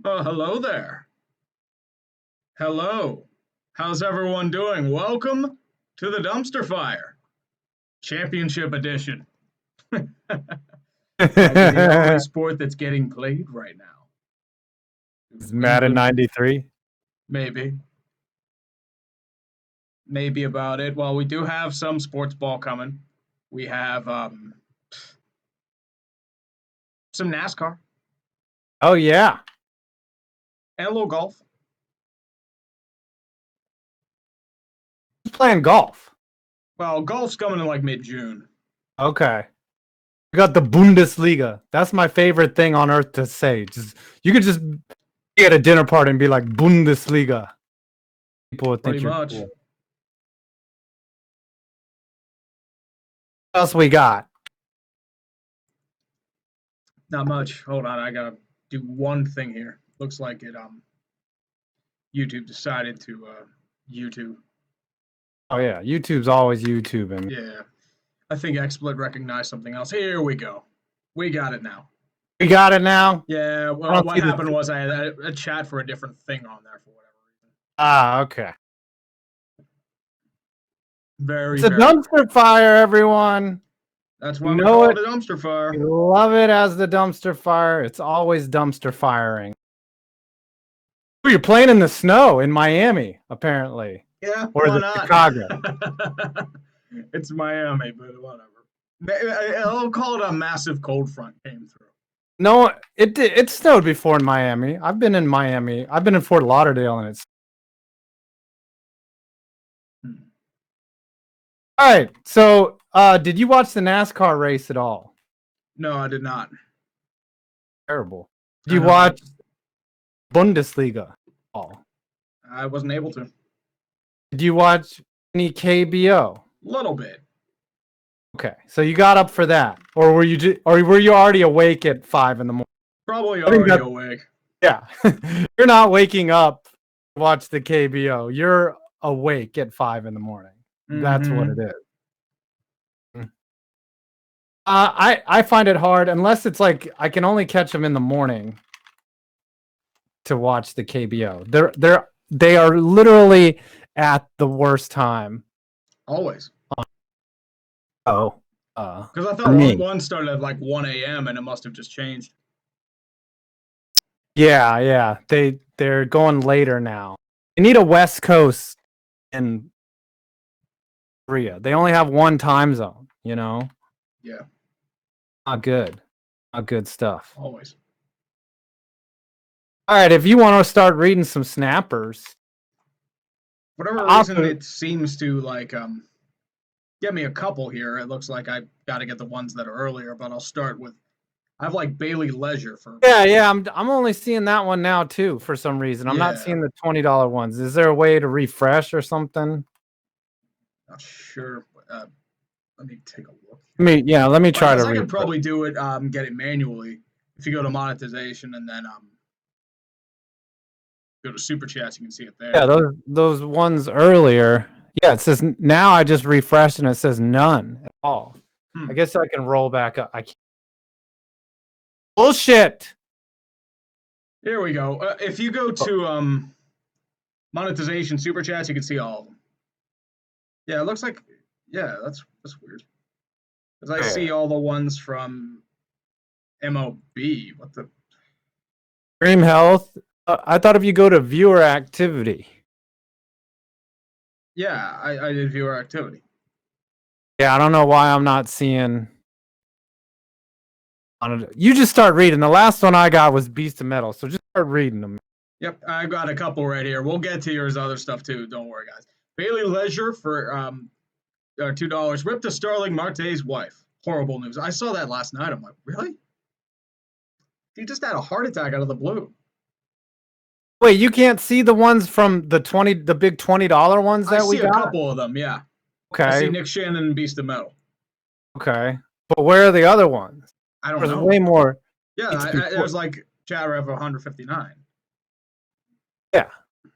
Oh, hello there. Hello. How's everyone doing? Welcome to the Dumpster Fire Championship Edition. The only sport that's getting played right now. Is Madden 93? Maybe about it. Well, we do have some sports ball coming. We have some NASCAR. Oh, yeah. And a little golf. Who's playing golf? Well, golf's coming in like mid-June. Okay. We got the Bundesliga. That's my favorite thing on earth to say. You could just be at a dinner party and be like, Bundesliga. People would think you're cool. What else we got? Not much. Hold on, I gotta do one thing here. Looks like it. YouTube decided to YouTube. Oh yeah, YouTube's always YouTubing. Yeah, I think XSplit recognized something else. Here we go. We got it now. We got it now. Yeah. Well, what happened was I had a chat for a different thing on there for whatever reason. Ah, okay. It's a dumpster fire, everyone. That's why we call it a dumpster fire. We love it as the dumpster fire. It's always dumpster firing. Oh, you're playing in the snow in Miami, apparently. Yeah, or why not? Chicago. It's Miami, but whatever. I'll call it a massive cold front came through. No, it snowed before in Miami. I've been in Miami. I've been in Fort Lauderdale, and it's. All right, so did you watch the NASCAR race at all? No, I did not. Terrible. Did you watch Bundesliga at all? I wasn't able to. Did you watch any KBO? A little bit. Okay, so you got up for that, or were you already awake at 5 in the morning? Probably already awake. Yeah, you're not waking up to watch the KBO. You're awake at 5 in the morning. That's what it is. I find it hard unless it's like I can only catch them in the morning to watch the KBO. They are literally at the worst time. Always. Because I thought one started at like 1 a.m. and it must have just changed. Yeah. They're going later now. You need a West Coast and Korea. They only have one time zone, you know? Yeah. Not good. Not good stuff. Always. All right, if you want to start reading some snappers. Whatever reason it seems to like get me a couple here. It looks like I got to get the ones that are earlier, but I'll start with I have like Bailey Leisure for. Yeah. I'm only seeing that one now too for some reason. I'm not seeing the $20 ones. Is there a way to refresh or something? Not sure. Let me take a look. Let me try to. I could probably do it. Get it manually if you go to monetization and then go to super chats. You can see it there. Yeah, those ones earlier. Yeah, it says now. I just refreshed and it says none at all. I guess I can roll back up. I can't. Bullshit. Here we go. If you go to monetization super chats, you can see all of them. Yeah, it looks like. Yeah, that's weird. Because I see all the ones from MLB. What the? Dream Health. I thought if you go to viewer activity. Yeah, I did viewer activity. Yeah, I don't know why I'm not seeing. You just start reading. The last one I got was Beast of Metal, so just start reading them. Yep, I got a couple right here. We'll get to yours other stuff too. Don't worry, guys. Bailey Leisure for $2. Ripped to Starling Marte's wife. Horrible news. I saw that last night. I'm like, really? He just had a heart attack out of the blue. Wait, you can't see the ones from the big $20 ones that we got? I see a couple of them, yeah. Okay. I see Nick Shannon and Beast of Metal. Okay. But where are the other ones? I don't know. There's way more. Yeah, there's like chatter of 159. Yeah. I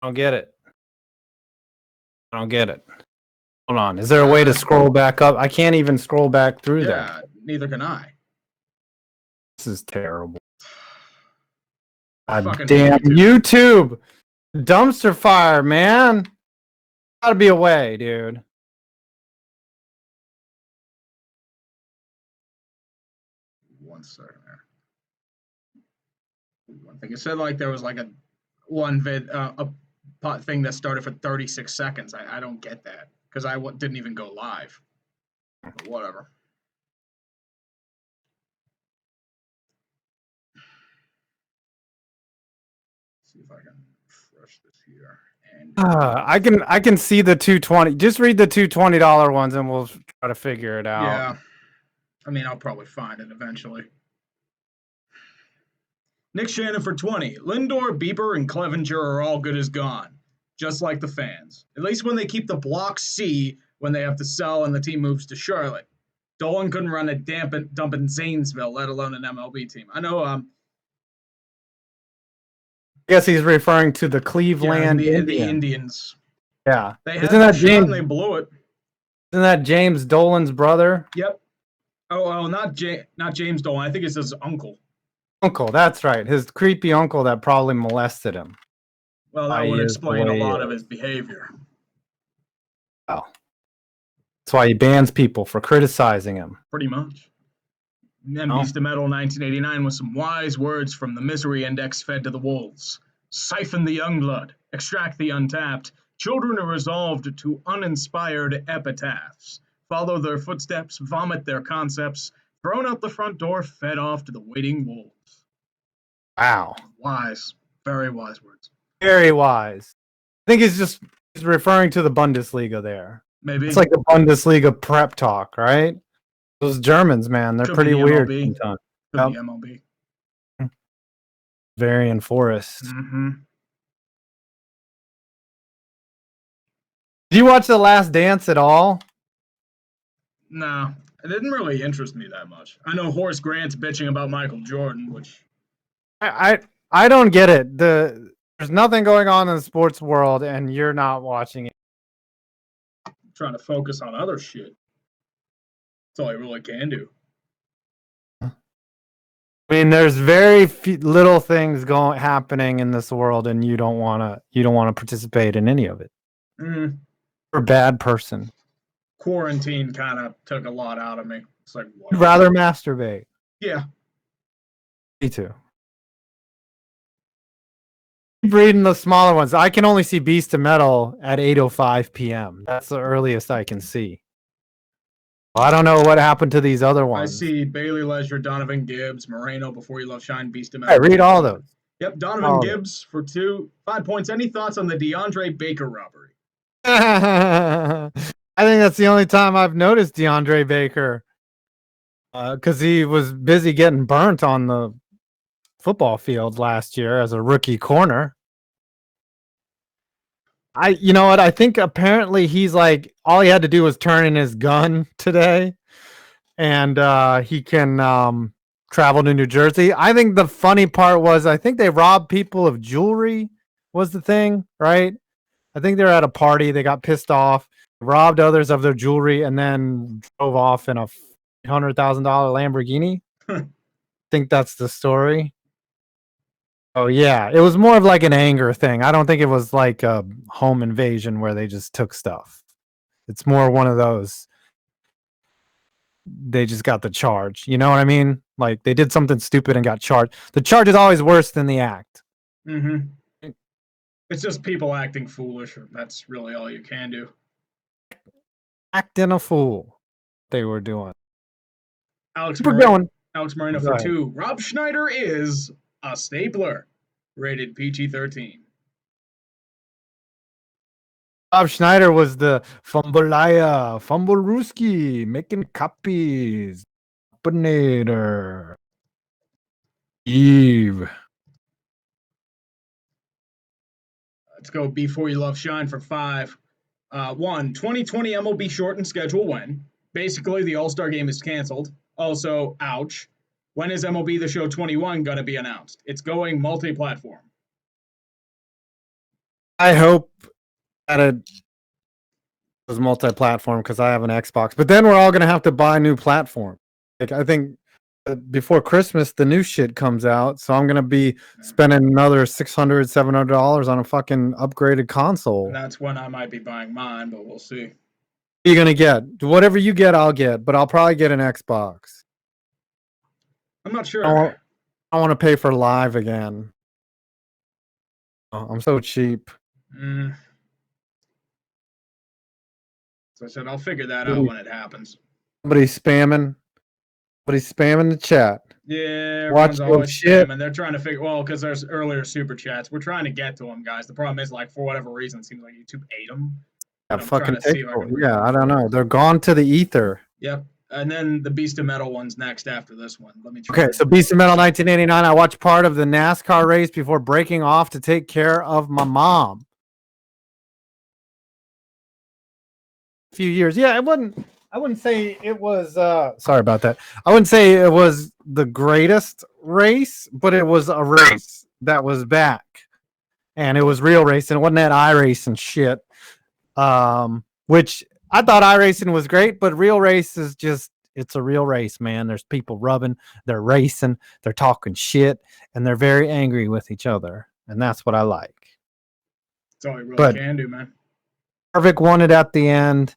don't get it. Hold on. Is there a way to scroll back up? I can't even scroll back through there. Yeah, neither can I. This is terrible. God God damn YouTube. Dumpster fire, man. Gotta be a way, dude. One second there. I think it said like there was like a thing that started for 36 seconds. I don't get that because I didn't even go live. But whatever. See if I can refresh this here. And I can see the 220. Just read the $220 ones and we'll try to figure it out. yeah, I mean I'll probably find it eventually. Nick Shannon for 20. Lindor, Bieber, and Clevenger are all good as gone, just like the fans. At least when they keep the block C when they have to sell and the team moves to Charlotte. Dolan couldn't run a dump in Zanesville, let alone an MLB team. I know. I guess he's referring to the Cleveland the Indians. Yeah, they had that James? And they blew it. Isn't that James Dolan's brother? Yep. Oh, not James Dolan. I think it's his uncle. Uncle, that's right. His creepy uncle that probably molested him. Well, that would explain a lot of his behavior. Oh. That's why he bans people for criticizing him. Pretty much. And Beast of Metal 1989 with some wise words from the misery index fed to the wolves. Siphon the young blood, extract the untapped. Children are resolved to uninspired epitaphs. Follow their footsteps, vomit their concepts. Thrown out the front door, fed off to the waiting wolves. Wow. Wise. Very wise words. Very wise. I think he's referring to the Bundesliga there. Maybe. It's like the Bundesliga prep talk, right? Those Germans, man, they're pretty weird sometimes. Could be MLB. Varian Forest. Mm-hmm. Did you watch The Last Dance at all? No, it didn't really interest me that much. I know Horace Grant's bitching about Michael Jordan, which I don't get it. There's nothing going on in the sports world, and you're not watching it. I'm trying to focus on other shit. That's all I really can do. I mean, there's very little things happening in this world, and you don't want to participate in any of it. Mm. You're a bad person. Quarantine kind of took a lot out of me. It's like, I'd rather masturbate. Yeah. Me too. Keep reading the smaller ones. I can only see Beast of Metal at 8:05 p.m. That's the earliest I can see. Well, I don't know what happened to these other ones. I see Bailey Leisure, Donovan Gibbs, Moreno, Before You Love Shine, Beast of Metal. I read all those. Yep, Donovan Gibbs for 5 points. Any thoughts on the DeAndre Baker robbery? I think that's the only time I've noticed DeAndre Baker, because he was busy getting burnt on the football field last year as a rookie corner. You know what? I think apparently he's like, all he had to do was turn in his gun today, and he can travel to New Jersey. I think the funny part was, I think they robbed people of jewelry was the thing, right? I think they were at a party. They got pissed off, robbed others of their jewelry, and then drove off in a $100,000 Lamborghini. I think that's the story. Oh, yeah. It was more of like an anger thing. I don't think it was like a home invasion where they just took stuff. It's more one of those. They just got the charge. You know what I mean? Like they did something stupid and got charged. The charge is always worse than the act. Mm-hmm. It's just people acting foolish. That's really all you can do. Acting a fool. They were doing. Alex Moreno for 2. Rob Schneider is a stapler. Rated PG-13. Rob Schneider was the Fumbleruski, making copies. Banator. Eve. Let's go Before You Love Shine for 5. 1, 2020 MLB shortened schedule when? Basically, the All-Star game is canceled. Also, ouch. When is MLB The Show 21 going to be announced? It's going multi-platform. I hope that was multi-platform because I have an Xbox. But then we're all gonna have to buy a new platform. Like I think before Christmas the new shit comes out, so I'm gonna be spending another $600-$700 on a fucking upgraded console. And that's when I might be buying mine, but we'll see. What are you gonna get? Whatever you get, I'll get, but I'll probably get an Xbox. I'm not sure. I want to pay for live again. Oh, I'm so cheap. So I said I'll figure that out when it happens. Somebody's spamming the chat. Yeah, watch always shit. Spamming. They're trying to figure. Well, because there's earlier super chats. We're trying to get to them, guys. The problem is, like, for whatever reason, it seems like YouTube ate them. Yeah, fucking I don't know. They're gone to the ether. Yep. And then the Beast of Metal one's next after this one. Let me try. Okay, so Beast of Metal 1989. I watched part of the NASCAR race before breaking off to take care of my mom. A few years. Yeah, I wouldn't say it was sorry about that. I wouldn't say it was the greatest race, but it was a race that was back. And it was real racing. It wasn't that iRacing shit. Which I thought iRacing was great, but real race is just, it's a real race, man. There's people rubbing, they're racing, they're talking shit, and they're very angry with each other. And that's what I like. That's all you really can do, man. Harvick won it at the end,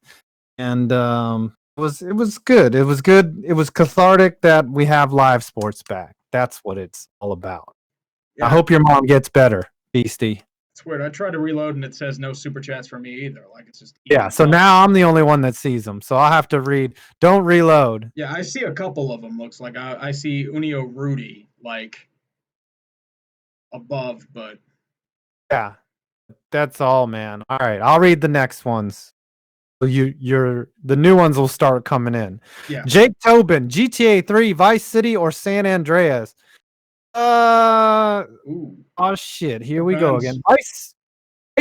and it was good. It was good. It was cathartic that we have live sports back. That's what it's all about. Yeah. I hope your mom gets better, Beastie. It's weird. I tried to reload and it says no super chats for me either. Like it's just so now I'm the only one that sees them. So I'll have to read. Don't reload. Yeah, I see a couple of them. Looks like I see Unio Rudy like above, but yeah, that's all, man. All right, I'll read the next ones. So the new ones will start coming in. Yeah. Jake Tobin, GTA 3, Vice City, or San Andreas? Oh shit! Here we go again. Vice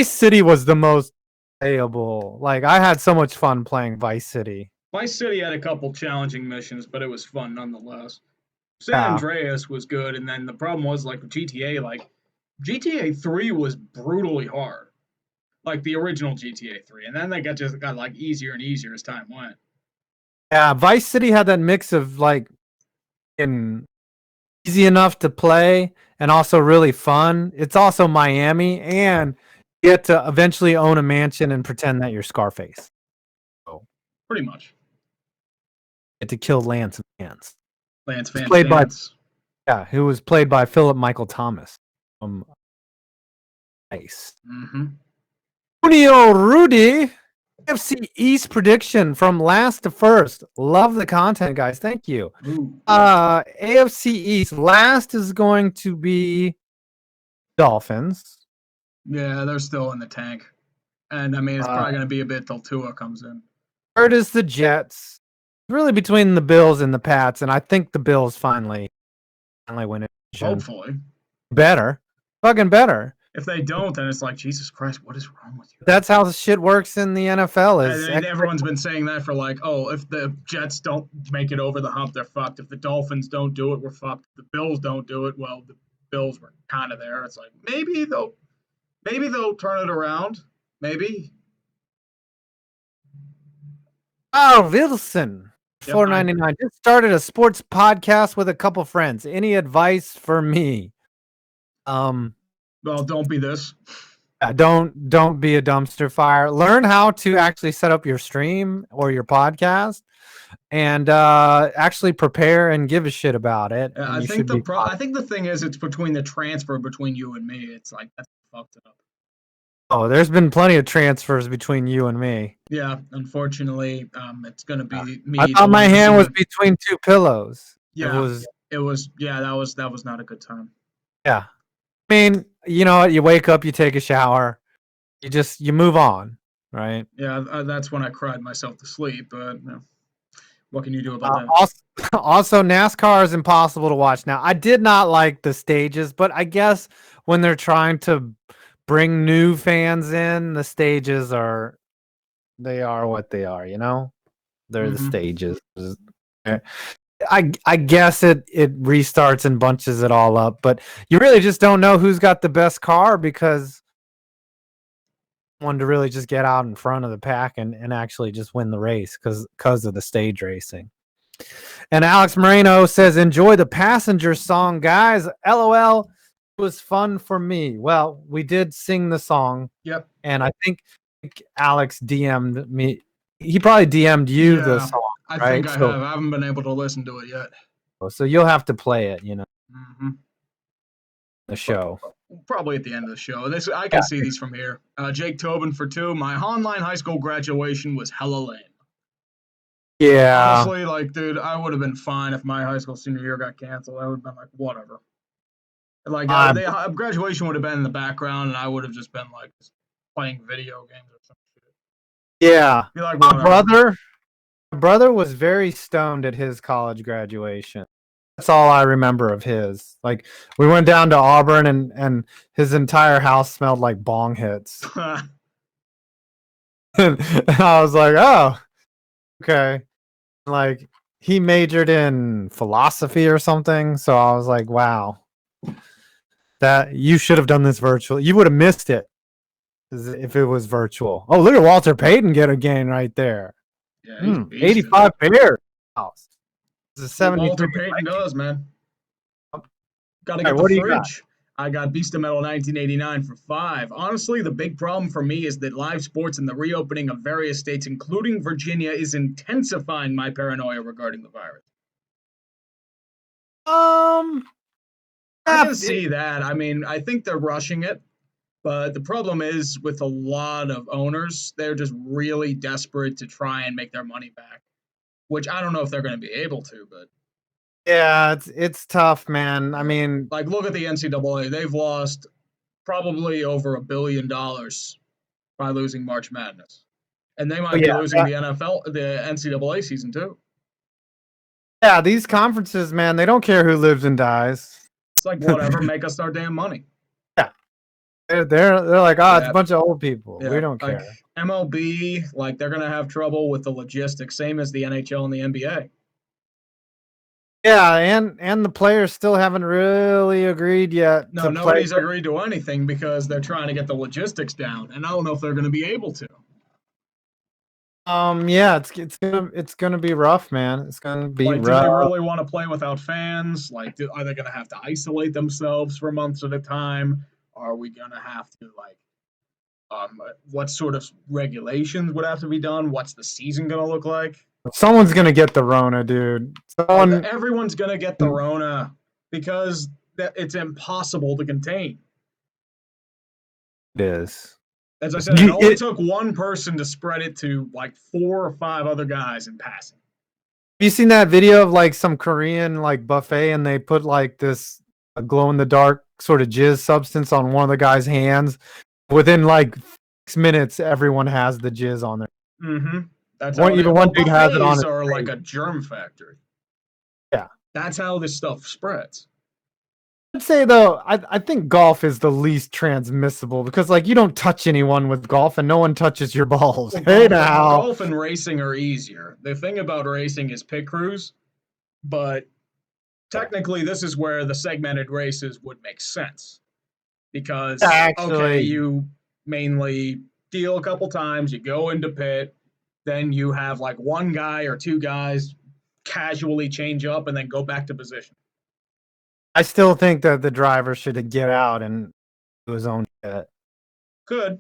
City was the most playable. Like I had so much fun playing Vice City. Vice City had a couple challenging missions, but it was fun nonetheless. San Andreas was good, and then the problem was like GTA. Like GTA 3 was brutally hard, like the original GTA 3, and then they got like easier and easier as time went. Yeah, Vice City had that mix of like easy enough to play and also really fun. It's also Miami, and you get to eventually own a mansion and pretend that you're Scarface. So, pretty much. You get to kill Lance Vance. Lance Vance. Who was played by Philip Michael Thomas. Nice. Unio Rudy. AFC East prediction from last to first. Love the content, guys. Thank you. AFC East last is going to be Dolphins. Yeah, they're still in the tank. And I mean, it's probably going to be a bit till Tua comes in. Third is the Jets. Really between the Bills and the Pats, and I think the Bills finally win it. Hopefully. Better. Fucking better. If they don't, then it's like, Jesus Christ, what is wrong with you? That's how the shit works in the NFL. And everyone's been saying that for like, oh, if the Jets don't make it over the hump, they're fucked. If the Dolphins don't do it, we're fucked. If the Bills don't do it, well, the Bills were kind of there. It's like, maybe they'll turn it around. Maybe. Oh, Wilson. $4.99. Just started a sports podcast with a couple friends. Any advice for me? Well, don't be this. Don't be a dumpster fire. Learn how to actually set up your stream or your podcast, and actually prepare and give a shit about it. Yeah, I think the thing is, it's between the transfer between you and me. It's like that's fucked up. Oh, there's been plenty of transfers between you and me. Yeah, unfortunately, it's gonna be me. I thought my hand was between two pillows. Yeah, it was. Yeah, that was not a good time. Yeah. I mean, you know what? You wake up, you take a shower, you move on, right? Yeah, that's when I cried myself to sleep. But what can you do about that? Also, NASCAR is impossible to watch now. I did not like the stages, but I guess when they're trying to bring new fans in, the stages are what they are. You know, they're the stages. I guess it restarts and bunches it all up, but you really just don't know who's got the best car because One to really just get out in front of the pack and actually just win the race because of the stage racing. And Alex Moreno says, enjoy the Passenger song, guys. LOL. It was fun for me. Well, we did sing the song. Yep. And I think Alex DM'd me. He probably DM'd you the song. I right? think I have. I haven't been able to listen to it yet. So you'll have to play it, Mm-hmm. The show. Probably at the end of the show. This I can see these from here. Jake Tobin for 2. My online high school graduation was hella lame. Yeah. Honestly, like, dude, I would have been fine if my high school senior year got canceled. I would have been like, whatever. Like, graduation would have been in the background, and I would have just been like playing video games or some shit. Yeah. Like, my brother was very stoned at his college graduation. That's all I remember of his. Like, we went down to Auburn, and his entire house smelled like bong hits. And I was like, oh, okay. Like, he majored in philosophy or something. So I was like, wow, that you should have done this virtual. You would have missed it if it was virtual. Oh, look at Walter Payton get a game right there. Yeah, 85 Bears house. This is 70. Walter Payton does, man. Gotta get the fridge. I got Beast of Metal 1989 for 5. Honestly, the big problem for me is that live sports and the reopening of various states, including Virginia, is intensifying my paranoia regarding the virus. I can see that. I mean, I think they're rushing it, but the problem is with a lot of owners, they're just really desperate to try and make their money back, which I don't know if they're going to be able to, but. Yeah, it's tough, man. I mean, like, look at the NCAA. They've lost probably over $1 billion by losing March Madness, and they might be losing the NCAA season too. Yeah, these conferences, man, they don't care who lives and dies. It's like, whatever, make us our damn money. Yeah, they're like, it's a bunch of old people. Yeah. We don't care. Like, MLB, like, they're gonna have trouble with the logistics, same as the NHL and the NBA. Yeah, and the players still haven't really agreed yet. No, nobody's agreed to anything because they're trying to get the logistics down, and I don't know if they're going to be able to. Yeah, it's gonna be rough, man. It's gonna be rough. Do they really want to play without fans? Like, are they going to have to isolate themselves for months at a time? Are we going to have to, like, what sort of regulations would have to be done? What's the season going to look like? Someone's gonna get the Rona, dude. Everyone's gonna get the Rona because it's impossible to contain. It is. As I said, it only took one person to spread it to like 4 or 5 other guys in passing. Have you seen that video of like some Korean like buffet and they put like this glow in the dark sort of jizz substance on one of the guy's hands? Within like 6 minutes, everyone has the jizz on there. Mm-hmm. That's one dude has it on it. Or like a germ factory. Yeah. That's how this stuff spreads. I'd say though, I think golf is the least transmissible because like you don't touch anyone with golf and no one touches your balls. Well, golf and racing are easier. The thing about racing is pit crews, but technically this is where the segmented races would make sense. Because you mainly deal a couple times, you go into pit, then you have like one guy or 2 guys casually change up and then go back to position. I still think that the driver should get out and do his own shit. Good.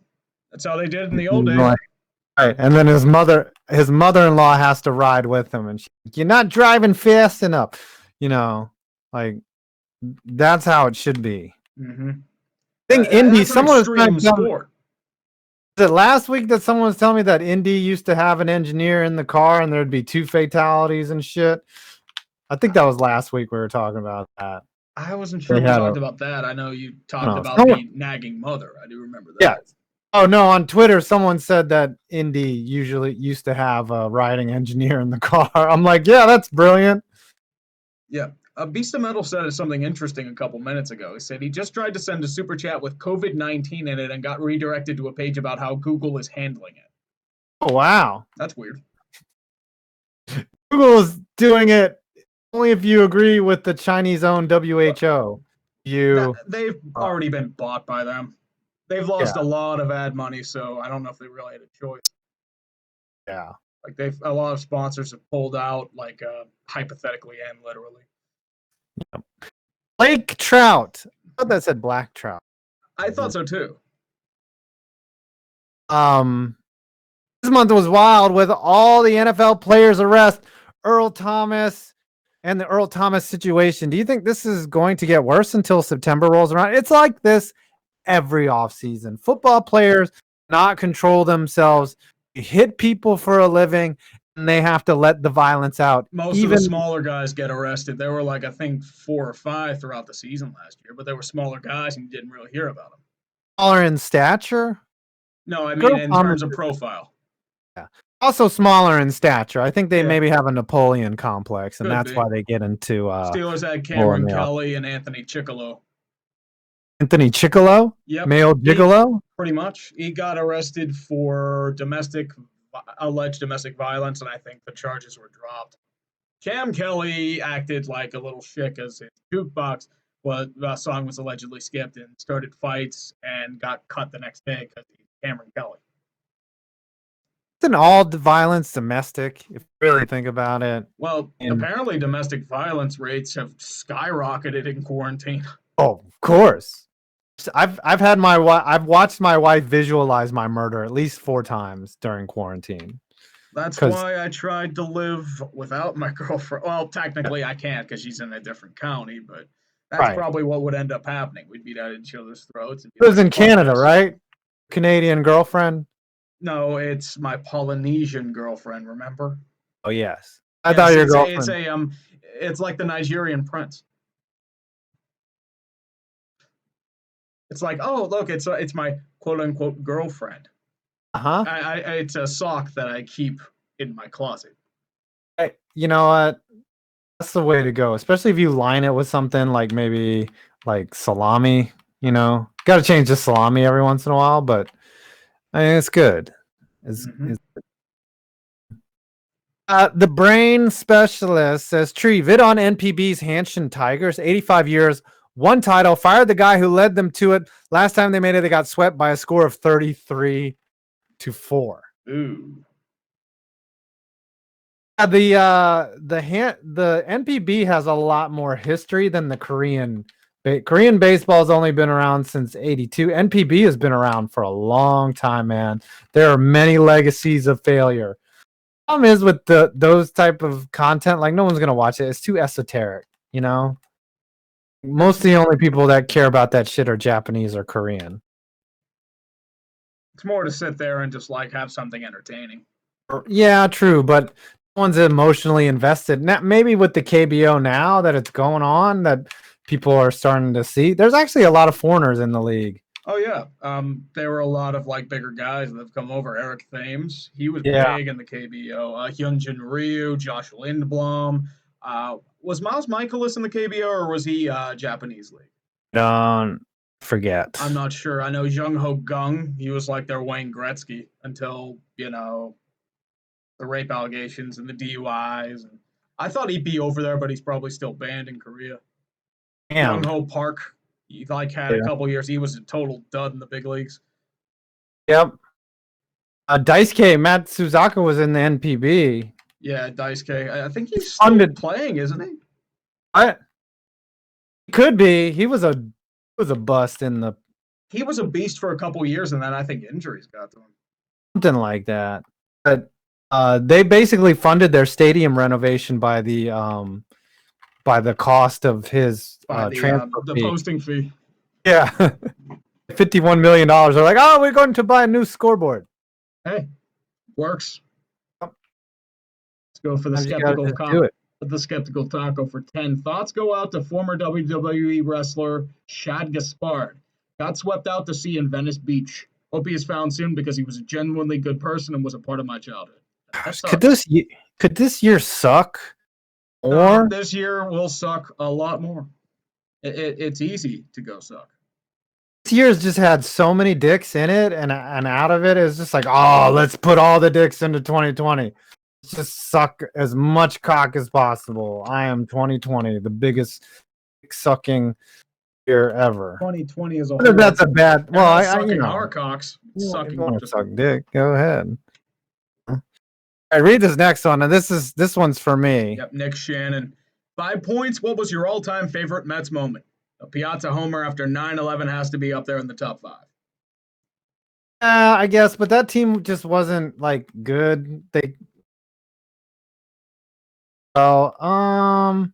That's how they did in the old days. Right. And then his mother-in-law has to ride with him and she's like, you're not driving fast enough. Like that's how it should be. Mm-hmm. I think Indy, someone was trying to Was it last week that someone was telling me that Indy used to have an engineer in the car and there'd be 2 fatalities and shit? I think that was last week we were talking about that. I wasn't sure we talked about that. I know you talked about the nagging mother. I do remember that. Yeah. Oh, no, on Twitter, someone said that Indy usually used to have a riding engineer in the car. I'm like, yeah, that's brilliant. Yeah. Beast of Metal said something interesting a couple minutes ago. He said he just tried to send a super chat with COVID-19 in it and got redirected to a page about how Google is handling it. Oh, wow. That's weird. Google is doing it only if you agree with the Chinese-owned WHO. They've already been bought by them. they've lost a lot of ad money, so I don't know if they really had a choice. Yeah. Like a lot of sponsors have pulled out, like hypothetically and literally. Yep. Blake Trout. I thought that said Black Trout. I thought so too. This month was wild with all the NFL players arrest Earl Thomas and the Earl Thomas situation. Do you think this is going to get worse until September rolls around? It's like this every offseason. Football players not control themselves, hit people for a living, and they have to let the violence out. Most of the smaller guys get arrested. There were like, I think, 4 or 5 throughout the season last year, but they were smaller guys and you didn't really hear about them. Smaller in stature? No, I mean in terms of profile. Yeah. Also smaller in stature. I think they maybe have a Napoleon complex, and that's why they get into Steelers had Cameron Kelly and Anthony Chickillo. Anthony Chickillo? Yep. Male gigolo? Pretty much. He got arrested for alleged domestic violence, and I think the charges were dropped. Cam Kelly acted like a little shit as his jukebox song was allegedly skipped and started fights and got cut the next day because he's Cameron Kelly. Isn't all violence domestic, if you really think about it? Well, apparently domestic violence rates have skyrocketed in quarantine. Oh, of course. I've watched my wife visualize my murder at least 4 times during quarantine. That's why I tried to live without my girlfriend. Well, technically I can't because she's in a different county, but that's probably what would end up happening. We'd be at each other's throats. It was in Canada, right? Canadian girlfriend? No, it's my Polynesian girlfriend, remember? Oh, yes. I thought your girlfriend. It's like the Nigerian prince. It's like, oh, look, it's my quote-unquote girlfriend. Uh-huh. It's a sock that I keep in my closet. You know what? That's the way to go, especially if you line it with something like maybe like salami, you know. Got to change the salami every once in a while, but I mean, it's good. The brain specialist says, Tree, vid on NPB's Hanshin Tigers, 85 years, 1 title, fired the guy who led them to it. Last time they made it, they got swept by a score of 33-4. Ooh. The NPB has a lot more history than the Korean. Korean baseball has only been around since '82. NPB has been around for a long time, man. There are many legacies of failure. The problem is with those type of content, like no one's gonna watch it. It's too esoteric, you know. Most of the only people that care about that shit are Japanese or Korean. It's more to sit there and just like have something entertaining. Yeah, true, but no one's emotionally invested. Now, maybe with the KBO now that it's going on, that people are starting to see. There's actually a lot of foreigners in the league. Oh yeah, there were a lot of like bigger guys that have come over. Eric Thames, he was big in the KBO. Hyunjin Ryu, Josh Lindblom. Was Miles Michaelis in the KBO or was he Japanese league? Don't forget. I'm not sure. I know Jung Ho Gung. He was like their Wayne Gretzky until the rape allegations and the DUIs. And I thought he'd be over there, but he's probably still banned in Korea. Jung Ho Park. He had a couple years. He was a total dud in the big leagues. Yep. Daisuke Matt Suzaka was in the NPB. Yeah, Daisuke. I think he's still playing, isn't he? Could be. He was a bust in the. He was a beast for a couple years, and then I think injuries got to him. Something like that. But they basically funded their stadium renovation by the cost of his transfer the posting fee. Yeah. $51 million. They're like, oh, we're going to buy a new scoreboard. Hey, works. Let's go for the skeptical taco for 10. Thoughts go out to former WWE wrestler Shad Gaspard. Got swept out to sea in Venice Beach. Hope he is found soon because he was a genuinely good person and was a part of my childhood. Could this year suck? Or this year will suck a lot more. It's easy to go suck. This year's just had so many dicks in it, and out of it is just like, oh, let's put all the dicks into 2020. Let's just suck as much cock as possible. I am 2020, the biggest dick sucking year ever. 2020 is a whole. That's a bad. Well, sucking our cocks. Sucking. You want to suck dick? Go ahead. All right, read this next one, and this one's for me. Yep, Nick Shannon. 5 points. What was your all-time favorite Mets moment? A Piazza homer after 9/11 has to be up there in the top 5. I guess, but that team just wasn't like good. My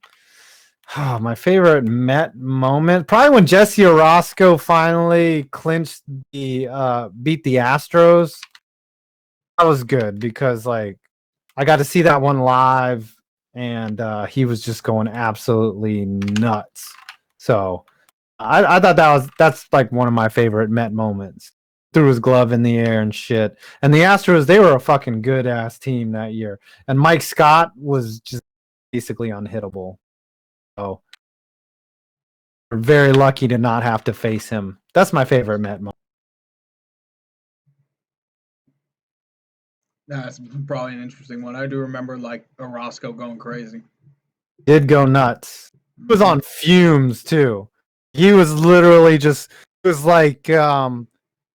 favorite Met moment, probably when Jesse Orosco finally clinched the beat the Astros. That was good because like I got to see that one live, and he was just going absolutely nuts. So I thought that's like one of my favorite Met moments. Threw his glove in the air and shit. And the Astros, they were a fucking good ass team that year. And Mike Scott was just basically unhittable. So we're very lucky to not have to face him. That's my favorite Met moment. That's probably an interesting one. I do remember like Orozco going crazy. Did go nuts. He was on fumes too. He was literally just, it was like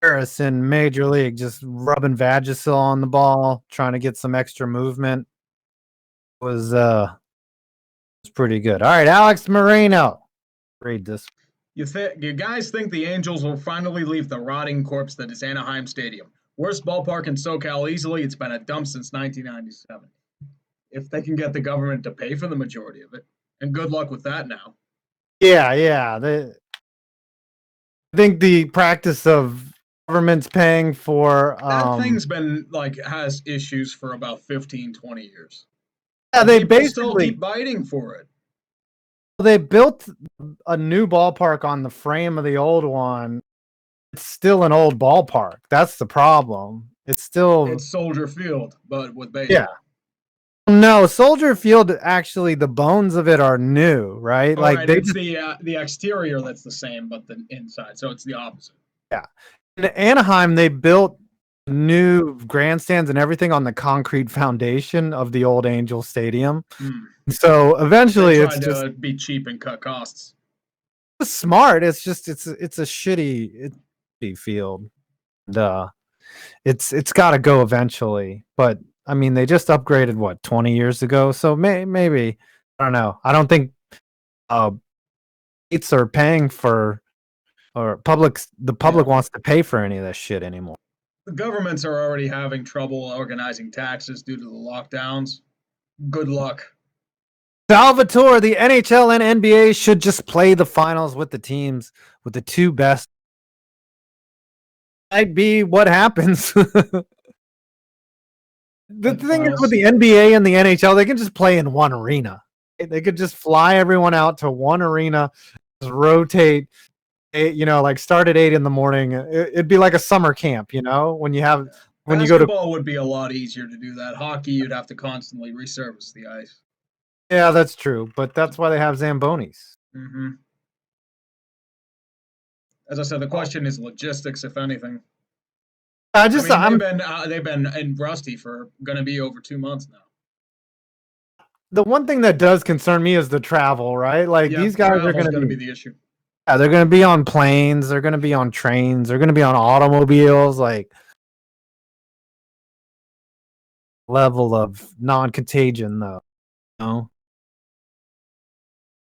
Harris in Major League, just rubbing Vagisil on the ball, trying to get some extra movement. It was pretty good. All right, Alex Moreno. Read this. You guys think the Angels will finally leave the rotting corpse that is Anaheim Stadium? Worst ballpark in SoCal easily. It's been a dump since 1997. If they can get the government to pay for the majority of it. And good luck with that now. Yeah. I think the practice of governments paying for that thing's been like has issues for about 15, 20 years. Yeah, they people basically still keep biting for it. They built a new ballpark on the frame of the old one. It's still an old ballpark. That's the problem. It's Soldier Field, but with baseball. Yeah. No, Soldier Field, actually, the bones of it are new, right? It's the exterior that's the same, but the inside, so it's the opposite. Yeah. In Anaheim, they built new grandstands and everything on the concrete foundation of the old Angel Stadium. So eventually, it's just be cheap and cut costs. It's smart. It's just it's a shitty field. It's got to go eventually, but. I mean, they just upgraded 20 years ago, so maybe I don't know. I don't think states are paying for, or the public wants to pay for any of this shit anymore. The governments are already having trouble organizing taxes due to the lockdowns. Good luck. Salvatore, the NHL and NBA should just play the finals with the teams with the two best. Might be what happens. The thing is with the NBA and the NHL, they can just play in one arena. They could just fly everyone out to one arena, just rotate, like start at 8 in the morning. It'd be like a summer camp, when you go to. Basketball would be a lot easier to do that. Hockey, you'd have to constantly resurface the ice. Yeah, that's true, but that's why they have Zambonis. Mm-hmm. As I said, the question is logistics, if anything. They've been in Rusty for going to be over 2 months now. The one thing that does concern me is the travel, right? Like these guys are going to be the issue. Yeah, they're going to be on planes. They're going to be on trains. They're going to be on automobiles. Like level of non-contagion, though.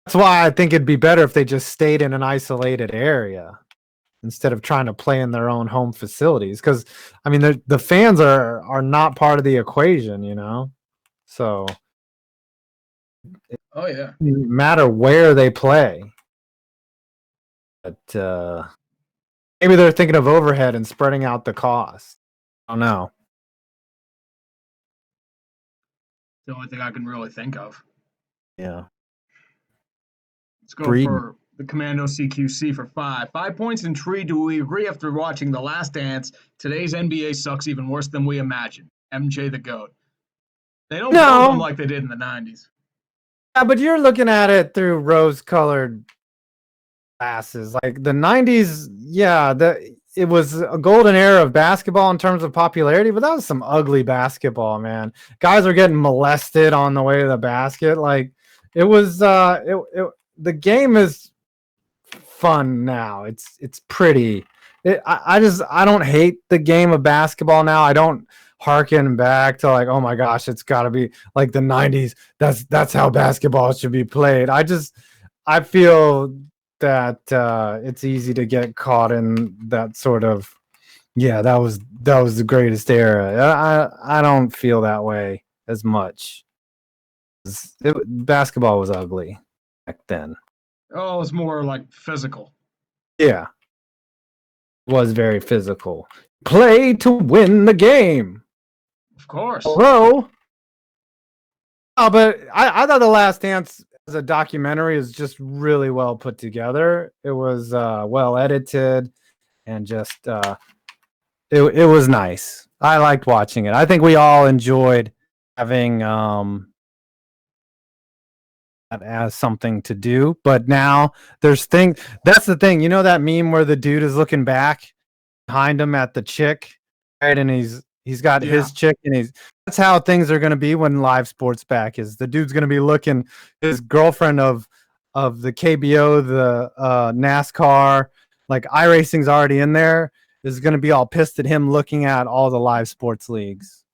That's why I think it'd be better if they just stayed in an isolated area instead of trying to play in their own home facilities, because I mean the fans are not part of the equation, so no matter where they play. But maybe they're thinking of overhead and spreading out the cost. I don't know. The only thing I can really think of. Yeah. Let's go for the Commando CQC for 5. 5 points in Tree. Do we agree after watching The Last Dance, today's NBA sucks even worse than we imagined? MJ the GOAT. They don't build them like they did in the 90s. Yeah, but you're looking at it through rose-colored glasses. Like the 90s, it was a golden era of basketball in terms of popularity, but that was some ugly basketball, man. Guys are getting molested on the way to the basket. Like it was the game is fun now. It's pretty. I don't hate the game of basketball now. I don't harken back to like, oh my gosh, it's got to be like the 90s. That's how basketball should be played. I feel that it's easy to get caught in that sort of, yeah, that was the greatest era. I don't feel that way as much. Basketball was ugly back then. Oh, it was more like physical. Yeah. It was very physical. Play to win the game. Of course. Hello. Oh, but I thought The Last Dance as a documentary is just really well put together. It was well edited and just it was nice. I liked watching it. I think we all enjoyed having that as something to do. But now there's things. That's the thing. You know that meme where the dude is looking back behind him at the chick, right? And he's got his chick, and that's how things are going to be when live sports back is. The dude's going to be looking his girlfriend of the KBO, the NASCAR, like iRacing's already in there, is going to be all pissed at him looking at all the live sports leagues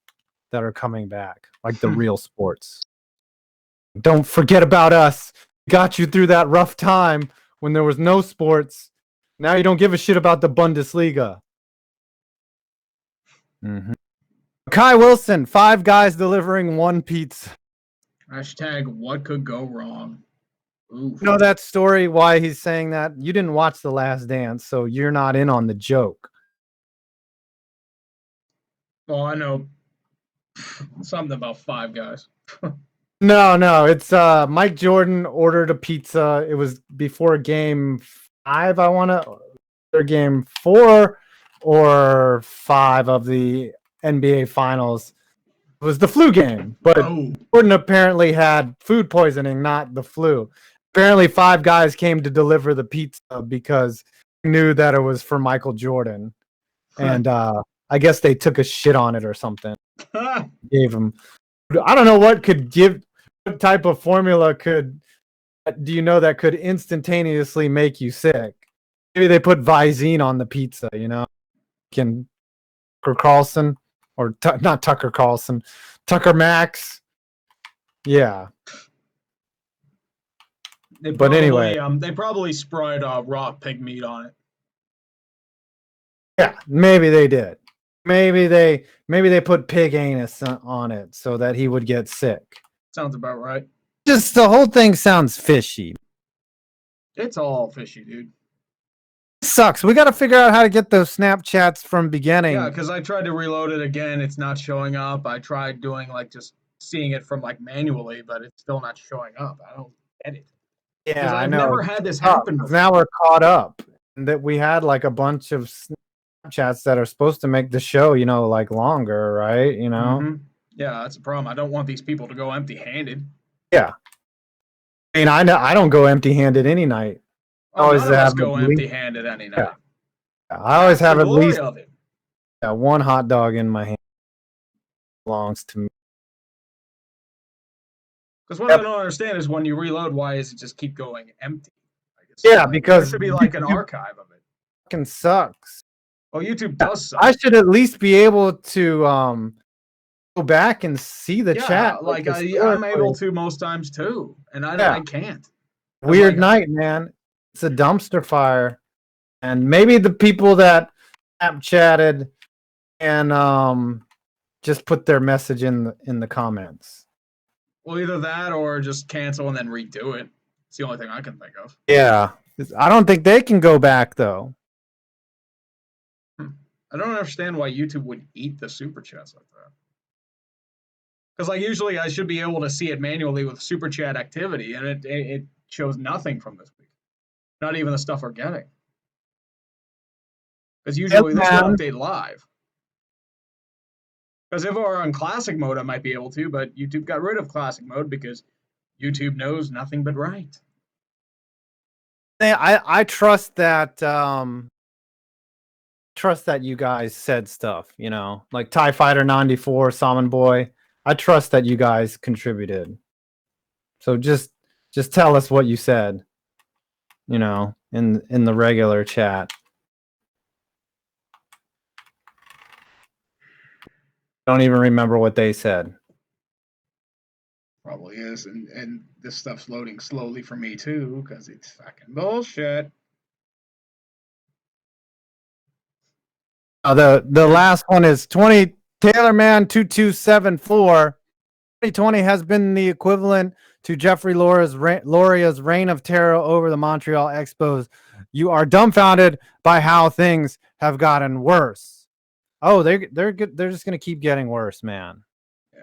that are coming back, like the real sports. Don't forget about us. Got you through that rough time when there was no sports. Now you don't give a shit about the Bundesliga. Mm-hmm. Kai Wilson, 5 guys delivering 1 pizza. Hashtag what could go wrong. Oof. You know that story, why he's saying that? You didn't watch The Last Dance, so you're not in on the joke. Well, I know something about 5 guys. No, it's Mike Jordan ordered a pizza. It was before game 5, I want to, or game 4 or 5 of the NBA Finals. It was the flu game, but Jordan apparently had food poisoning, not the flu. Apparently 5 guys came to deliver the pizza because they knew that it was for Michael Jordan. And I guess they took a shit on it or something. Gave him. I don't know what type of formula do you know that could instantaneously make you sick? Maybe they put Visine on the pizza, you know? Tucker Carlson, or not Tucker Carlson, Tucker Max. Yeah. But anyway, they probably spread raw pig meat on it. Yeah, maybe they did. Maybe they put pig anus on it so that he would get sick. Sounds about right. Just the whole thing sounds fishy. It's all fishy, dude. It sucks. We got to figure out how to get those Snapchats from beginning. Yeah, because I tried to reload it again. It's not showing up. I tried doing just seeing it from manually, but it's still not showing up. I don't get it. Yeah, I know. I've never had this happen before. Now we're caught up. That we had a bunch of Snapchats that are supposed to make the show, longer, right? Mm-hmm. Yeah, that's a problem. I don't want these people to go empty-handed. Yeah. I mean, I don't go empty-handed any night. None of us go empty-handed any night. Yeah. I always have at least one hot dog in my hand. Belongs to me. Because what I don't understand is when you reload, why does it just keep going empty? Because there should be an archive of it. Fucking sucks. Well, YouTube does suck. I should at least be able to go back and see the chat. I'm able to most times too, and I can't. Weird night, man. It's a dumpster fire, and maybe the people that chatted and just put their message in the comments. Well, either that or just cancel and then redo it. It's the only thing I can think of. Yeah, I don't think they can go back though. I don't understand why YouTube would eat the super chats like that. Because usually I should be able to see it manually with super chat activity, and it shows nothing from this week. Not even the stuff we're getting. Because usually this will update live. Because if we're on classic mode, I might be able to, but YouTube got rid of classic mode because YouTube knows nothing but right. I trust that you guys said stuff, like TIE Fighter 94, Salmon Boy. I trust that you guys contributed. So just tell us what you said, and in the regular chat. Don't even remember what they said. Probably is, and this stuff's loading slowly for me too, because it's fucking bullshit. The last one is 20 Taylorman 2274. 2020 has been the equivalent to Jeffrey Loria's reign of terror over the Montreal Expos. You are dumbfounded by how things have gotten worse. Oh, they're good. They're just gonna keep getting worse, man. Yeah.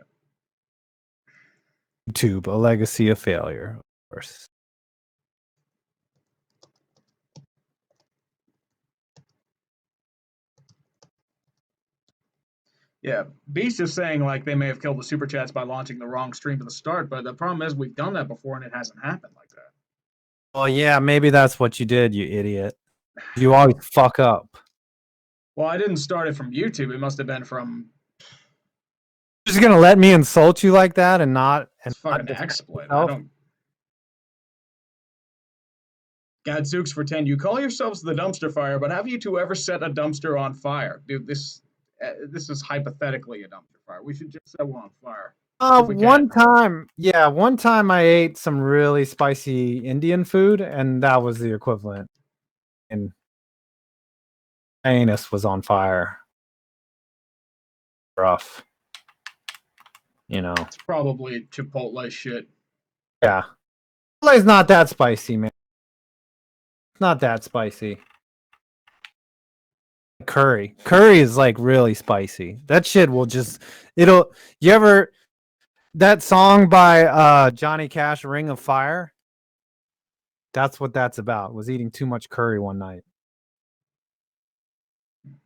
YouTube, a legacy of failure. Of course. Yeah, Beast is saying like they may have killed the super chats by launching the wrong stream to the start, but the problem is we've done that before and it hasn't happened like that. Oh yeah, maybe that's what you did, you idiot. You always fuck up. Well, I didn't start it from YouTube. It must have been from. You're just gonna let me insult you like that and not It's fucking XSplit. I don't. Gadzooks for 10. You call yourselves the dumpster fire, but have you two ever set a dumpster on fire, dude? This is hypothetically a dumpster fire. We should just set one on fire. One time I ate some really spicy Indian food, and that was the equivalent. And my anus was on fire. Rough. You know. It's probably Chipotle shit. Yeah. Chipotle's not that spicy, man. It's not that spicy. Curry is like really spicy. That shit will just that song by Johnny Cash, Ring of Fire? That's what that's about. Was eating too much curry one night.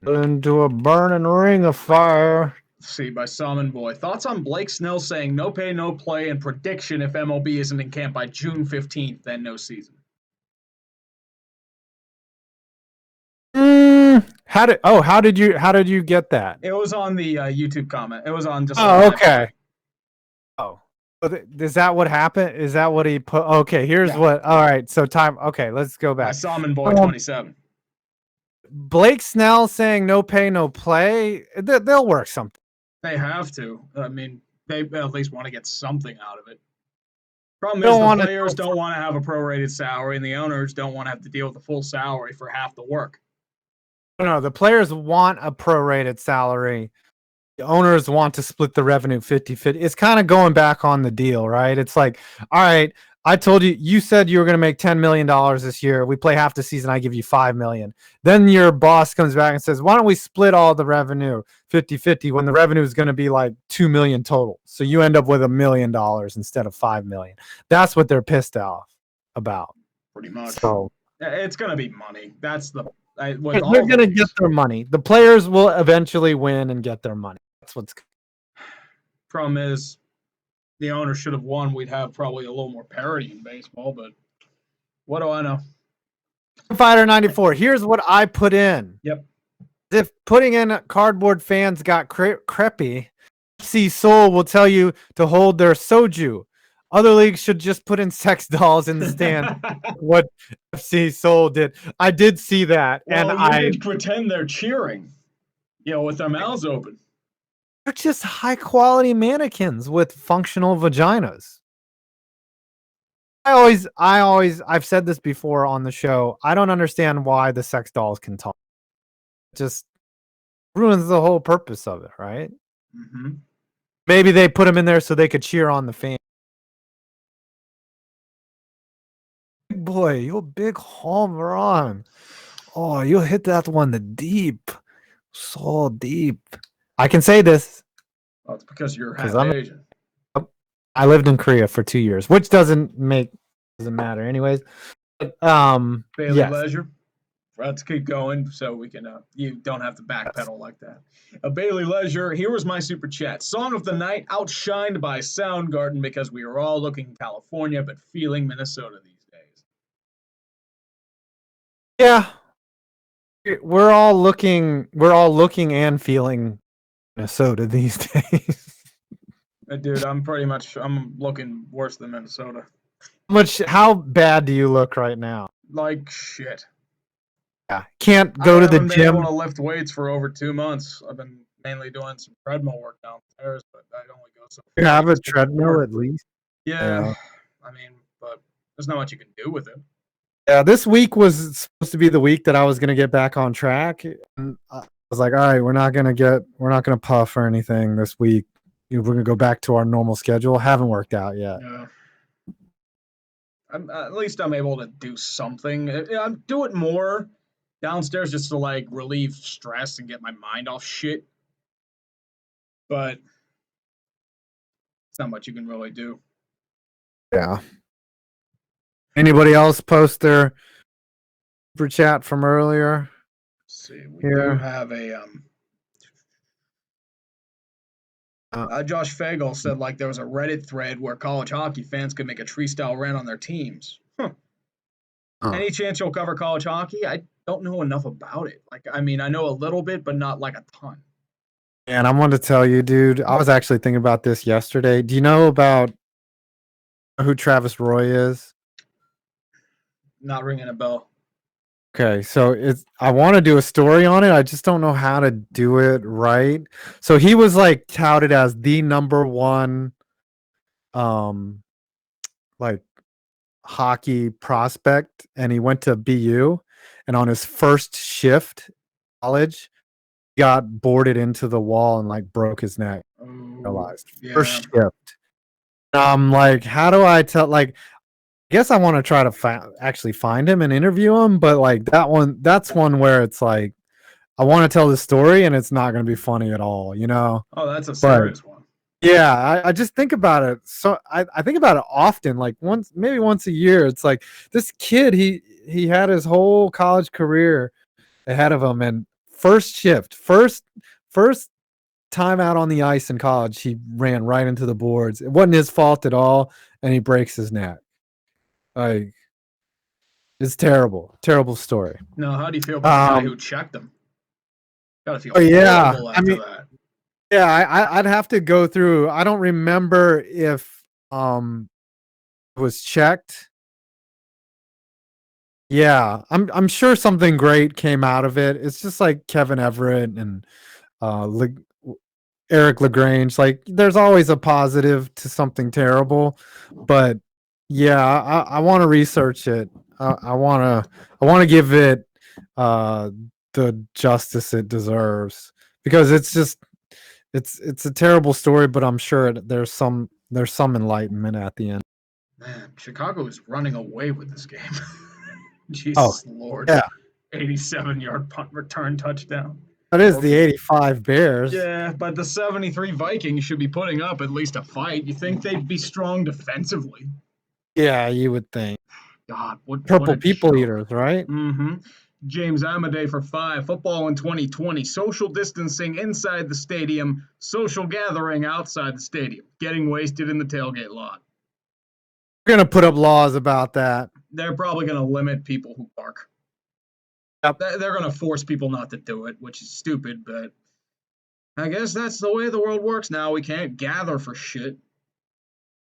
Into a burning ring of fire. Let's see, by Salmon Boy. Thoughts on Blake Snell saying no pay, no play, and prediction if MLB isn't in camp by June 15th, then no season. How did you get that? It was on the YouTube comment. It was on just. Oh, okay. Oh, is that what happened? Is that what he put? Okay, here's what. All right, so time. Okay, let's go back. By Salmon Boy 27. Blake Snell saying no pay, no play. They'll work something. They have to. I mean, they at least want to get something out of it. Problem is the players don't want to have a prorated salary, and the owners don't want to have to deal with the full salary for half the work. No, the players want a prorated salary. The owners want to split the revenue 50-50. It's kind of going back on the deal, right? It's like, all right, I told you, you said you were going to make $10 million this year. We play half the season. I give you $5 million. Then your boss comes back and says, why don't we split all the revenue 50-50 when the revenue is going to be like $2 million total? So you end up with $1 million instead of $5 million. That's what they're pissed off about. Pretty much. So it's going to be money. That's the. They're going to get their money. The players will eventually win and get their money. That's what's. Problem is, the owner should have won. We'd have probably a little more parity in baseball, but what do I know? Fighter 94. Here's what I put in. Yep. If putting in cardboard fans got creepy, FC Seoul will tell you to hold their soju. Other leagues should just put in sex dolls in the stand. What FC Seoul did. I did see that. Well, and I did pretend they're cheering, with their mouths open. They're just high quality mannequins with functional vaginas. I've said this before on the show. I don't understand why the sex dolls can talk. It just ruins the whole purpose of it, right? Mm-hmm. Maybe they put them in there so they could cheer on the fans. Boy, you're a big home run. Oh, you hit that one deep. So deep. I can say this. Well, it's because you're half Asian. I lived in Korea for 2 years, which doesn't matter anyways. Bailey Leisure. Let's keep going so we can you don't have to backpedal like that. Bailey Leisure, here was my super chat. Song of the night, outshined by Soundgarden because we are all looking California but feeling Minnesota these days. Yeah. We're all looking and feeling Minnesota these days. Dude, I'm looking worse than Minnesota. How bad do you look right now? Like shit. Yeah, can't go to the haven't been gym. able to lift weights for over 2 months. I've been mainly doing some treadmill work downstairs, but I only go so You far. have a treadmill at least. Yeah, I mean, but there's not much you can do with it. Yeah, this week was supposed to be the week that I was gonna get back on track. And I was like, all right, we're not gonna puff or anything this week. We're gonna go back to our normal schedule. Haven't worked out yet. Yeah. At least I'm able to do something. I'm do it more downstairs just to like relieve stress and get my mind off shit. But it's not much you can really do. Yeah. Anybody else post their super chat from earlier? Let's see, we Here. do have a Josh Fagel said like there was a Reddit thread where college hockey fans could make a tree style rant on their teams. Any chance you'll cover college hockey? I don't know enough about it. Like, I mean, I know a little bit, but not like a ton. And I wanted to tell you, dude, I was actually thinking about this yesterday. Do you know about who Travis Roy is? Not ringing a bell. Okay, so I want to do a story on it. I just don't know how to do it right. So he was like touted as the number one like hockey prospect, and he went to BU, and on his first shift college got boarded into the wall and like broke his neck. Realized first shift. I'm like, how do I tell? Like, I guess I want to try to actually find him and interview him, but like that's one where it's like I want to tell the story and it's not going to be funny at all, you know? Oh, that's a serious one. Yeah, I just think about it. So I think about it often, like maybe once a year. It's like this kid, he had his whole college career ahead of him, and first shift, first time out on the ice in college, he ran right into the boards. It wasn't his fault at all, and he breaks his neck. Like, it's terrible story. No, how do you feel about the guy who checked him? Gotta feel horrible after that. Yeah, I'd have to go through. I don't remember if it was checked. Yeah, I'm sure something great came out of it. It's just like Kevin Everett and Eric LaGrange. Like, there's always a positive to something terrible, but yeah, I want to research it. I want to give it the justice it deserves, because it's just it's a terrible story, but I'm sure there's some enlightenment at the end. Man, Chicago is running away with this game. Jesus Lord. Yeah. 87-yard punt return touchdown. That is the 85 Bears. Yeah, but the 73 Vikings should be putting up at least a fight. You think they'd be strong defensively? Yeah, you would think. God, Purple people eaters, right? Mm-hmm. James Amadei for 5. Football in 2020. Social distancing inside the stadium. Social gathering outside the stadium. Getting wasted in the tailgate lot. We're going to put up laws about that. They're probably going to limit people who bark. Yep. They're going to force people not to do it, which is stupid, but I guess that's the way the world works now. We can't gather for shit.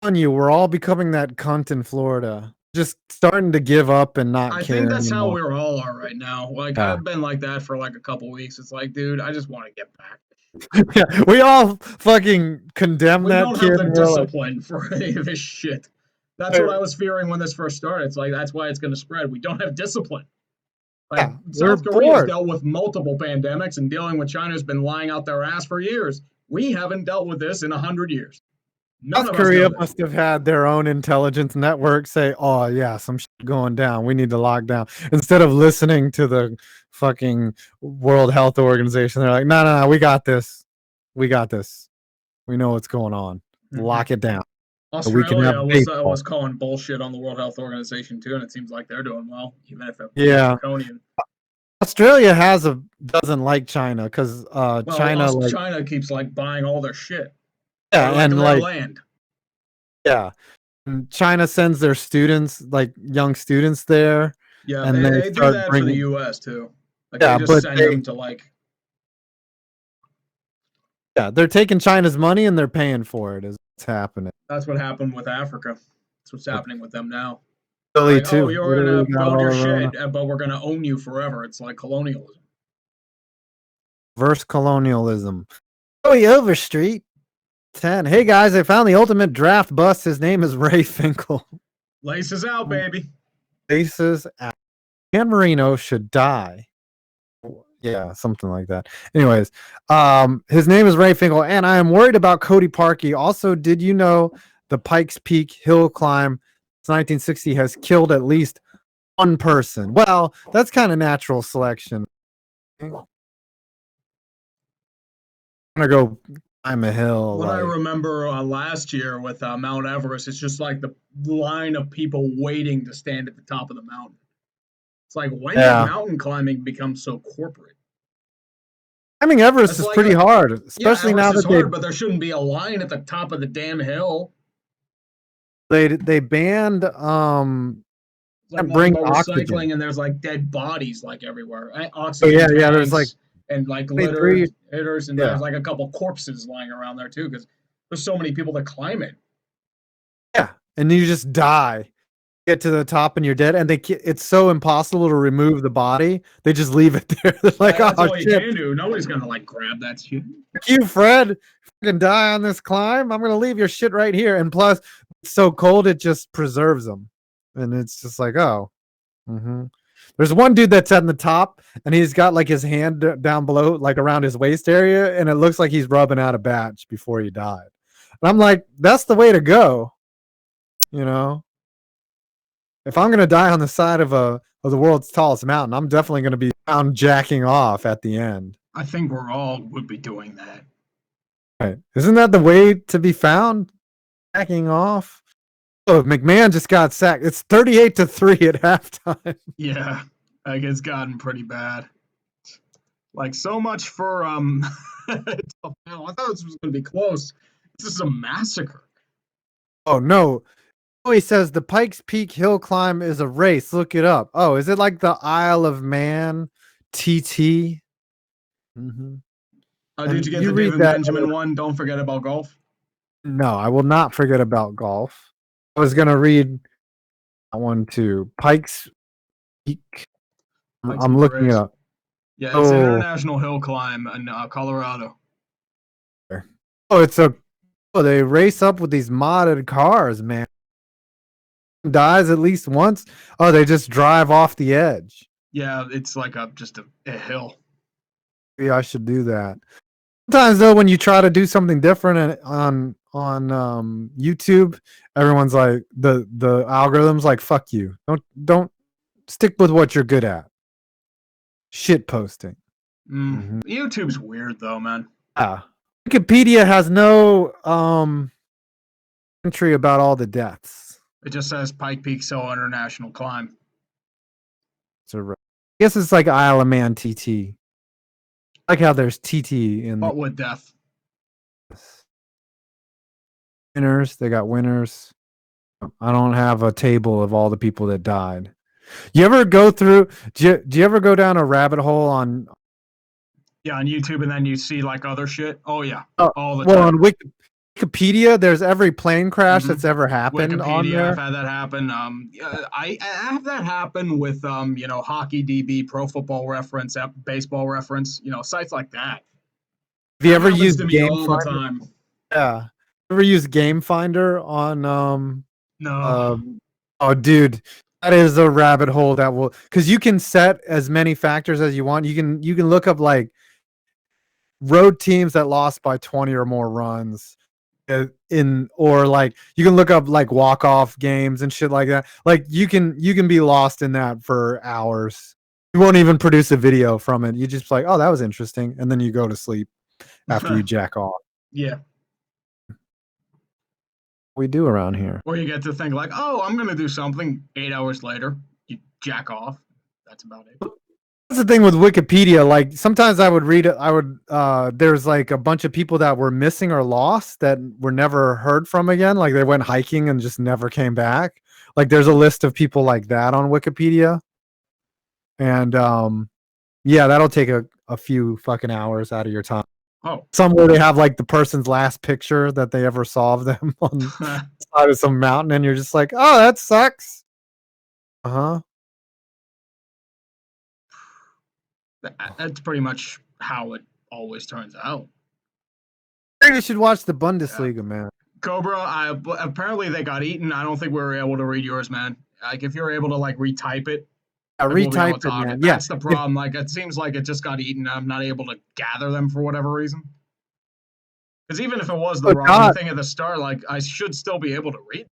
On you, we're all becoming that cunt in Florida. Just starting to give up and not care. I think that's anymore. how we all are right now. Like, I've been like that for like a couple weeks. It's like, dude, I just want to get back. Yeah, we all fucking condemn that kid. We don't have the discipline for any of this shit. That's what I was fearing when this first started. It's like, that's why it's going to spread. We don't have discipline. Like, South Korea's dealt with multiple pandemics, and dealing with China's been lying out their ass for years. We haven't dealt with this in 100 years. South Korea must have had their own intelligence network say, oh, yeah, some shit going down. We need to lock down. Instead of listening to the fucking World Health Organization, they're like, no, we got this. We got this. We know what's going on. Lock it down. Australia was calling bullshit on the World Health Organization, too, and it seems like they're doing well, even if it's draconian. Australia doesn't like China because China keeps like buying all their shit. Yeah, and like land. Yeah, and China sends their students, like young students, there. Yeah, and they do that for the U.S. too. Like, yeah, they just send them to like. Yeah, they're taking China's money and they're paying for it. Is what's happening. That's what happened with Africa. That's what's happening with them now. Italy Like, oh, too. you're Italy gonna got build all your of shit, but we're gonna own you forever. It's like colonialism. Reverse colonialism. Joey Overstreet 10. Hey guys, I found the ultimate draft bust. His name is Ray Finkel. Laces out, baby. Laces out. Dan Marino should die. Yeah, something like that. Anyways, his name is Ray Finkel, and I am worried about Cody Parkey. Also, did you know the Pikes Peak hill climb since 1960 has killed at least one person? Well, that's kind of natural selection. I'm gonna go climb a hill. What I remember last year with Mount Everest, it's just like the line of people waiting to stand at the top of the mountain. It's like, when did mountain climbing become so corporate? Climbing Everest is like pretty hard, especially now that hard, but there shouldn't be a line at the top of the damn hill. They banned like bring recycling, and there's like dead bodies like everywhere. Oxygen tanks, there's like and like hitters, and there's like a couple corpses lying around there too, because there's so many people that climb it. Yeah, and you just die. Get to the top and you're dead, and it's so impossible to remove the body. They just leave it there. They're like, that's all you can do. Nobody's gonna like grab that shit. You, Fred, fucking die on this climb. I'm gonna leave your shit right here. And plus, it's so cold, it just preserves them. And it's just like, oh. There's one dude that's at the top, and he's got like his hand down below, like around his waist area, and it looks like he's rubbing out a batch before he died. And I'm like, that's the way to go. You know? If I'm gonna die on the side of the world's tallest mountain, I'm definitely gonna be found jacking off at the end. I think we're all would be doing that. Right? Isn't that the way to be found? Jacking off. Oh, McMahon just got sacked. It's 38-3 at halftime. Yeah, like it's gotten pretty bad. Like, so much for I thought this was gonna be close. This is a massacre. Oh no. He says the Pikes Peak hill climb is a race. Look it up. Oh, is it like the Isle of Man TT? Did you get the David Benjamin one? Don't forget about golf. No, I will not forget about golf. I was gonna read that one too. Pikes Peak. I'm looking it up. Yeah, it's an international hill climb in Colorado. Oh, they race up with these modded cars, man. Dies at least once. Oh, they just drive off the edge. Yeah, it's like just a hill. Maybe I should do that. Sometimes though, when you try to do something different on YouTube, everyone's like the algorithm's like, fuck you. Don't stick with what you're good at. Shit posting. YouTube's weird though, man. Wikipedia has no entry about all the deaths. It just says Pikes Peak Hill International Climb. So I guess it's like Isle of Man TT. I like how there's TT in. What would death? Winners. They got winners. I don't have a table of all the people that died. You ever go through? Do you ever go down a rabbit hole on? Yeah, on YouTube, and then you see like other shit. Oh yeah, all the time. Well, on Wikipedia, there's every plane crash that's ever happened Wikipedia, on there. I've had that happen. I have that happen with Hockey DB, Pro Football Reference, Baseball Reference, sites like that. Have you ever used Game all the time? Yeah. Ever used Game Finder on No. Oh dude, that is a rabbit hole that will, because you can set as many factors as you want. You can look up like road teams that lost by 20 or more runs. Or like you can look up like walk-off games and shit like that. Like you can be lost in that for hours. You won't even produce a video from it. You just like, oh, that was interesting, and then you go to sleep after you jack off. Yeah. We do around here. Or you get to think like, oh, I'm gonna do something. 8 hours later, you jack off. That's about it. That's the thing with Wikipedia. Like sometimes I would read it. There's like a bunch of people that were missing or lost that were never heard from again. Like they went hiking and just never came back. Like there's a list of people like that on Wikipedia. And yeah, that'll take a few fucking hours out of your time. Oh, somewhere they have like the person's last picture that they ever saw of them on the side of some mountain, and you're just like, oh, that sucks. Uh-huh. That's pretty much how it always turns out. I think you should watch the Bundesliga, man. Cobra, apparently they got eaten. I don't think we were able to read yours, man. Like, if you're able to, like, retype it. Retype it, man. That's the problem. Like, it seems like it just got eaten. I'm not able to gather them for whatever reason. Because even if it was the wrong thing at the start, like, I should still be able to read them.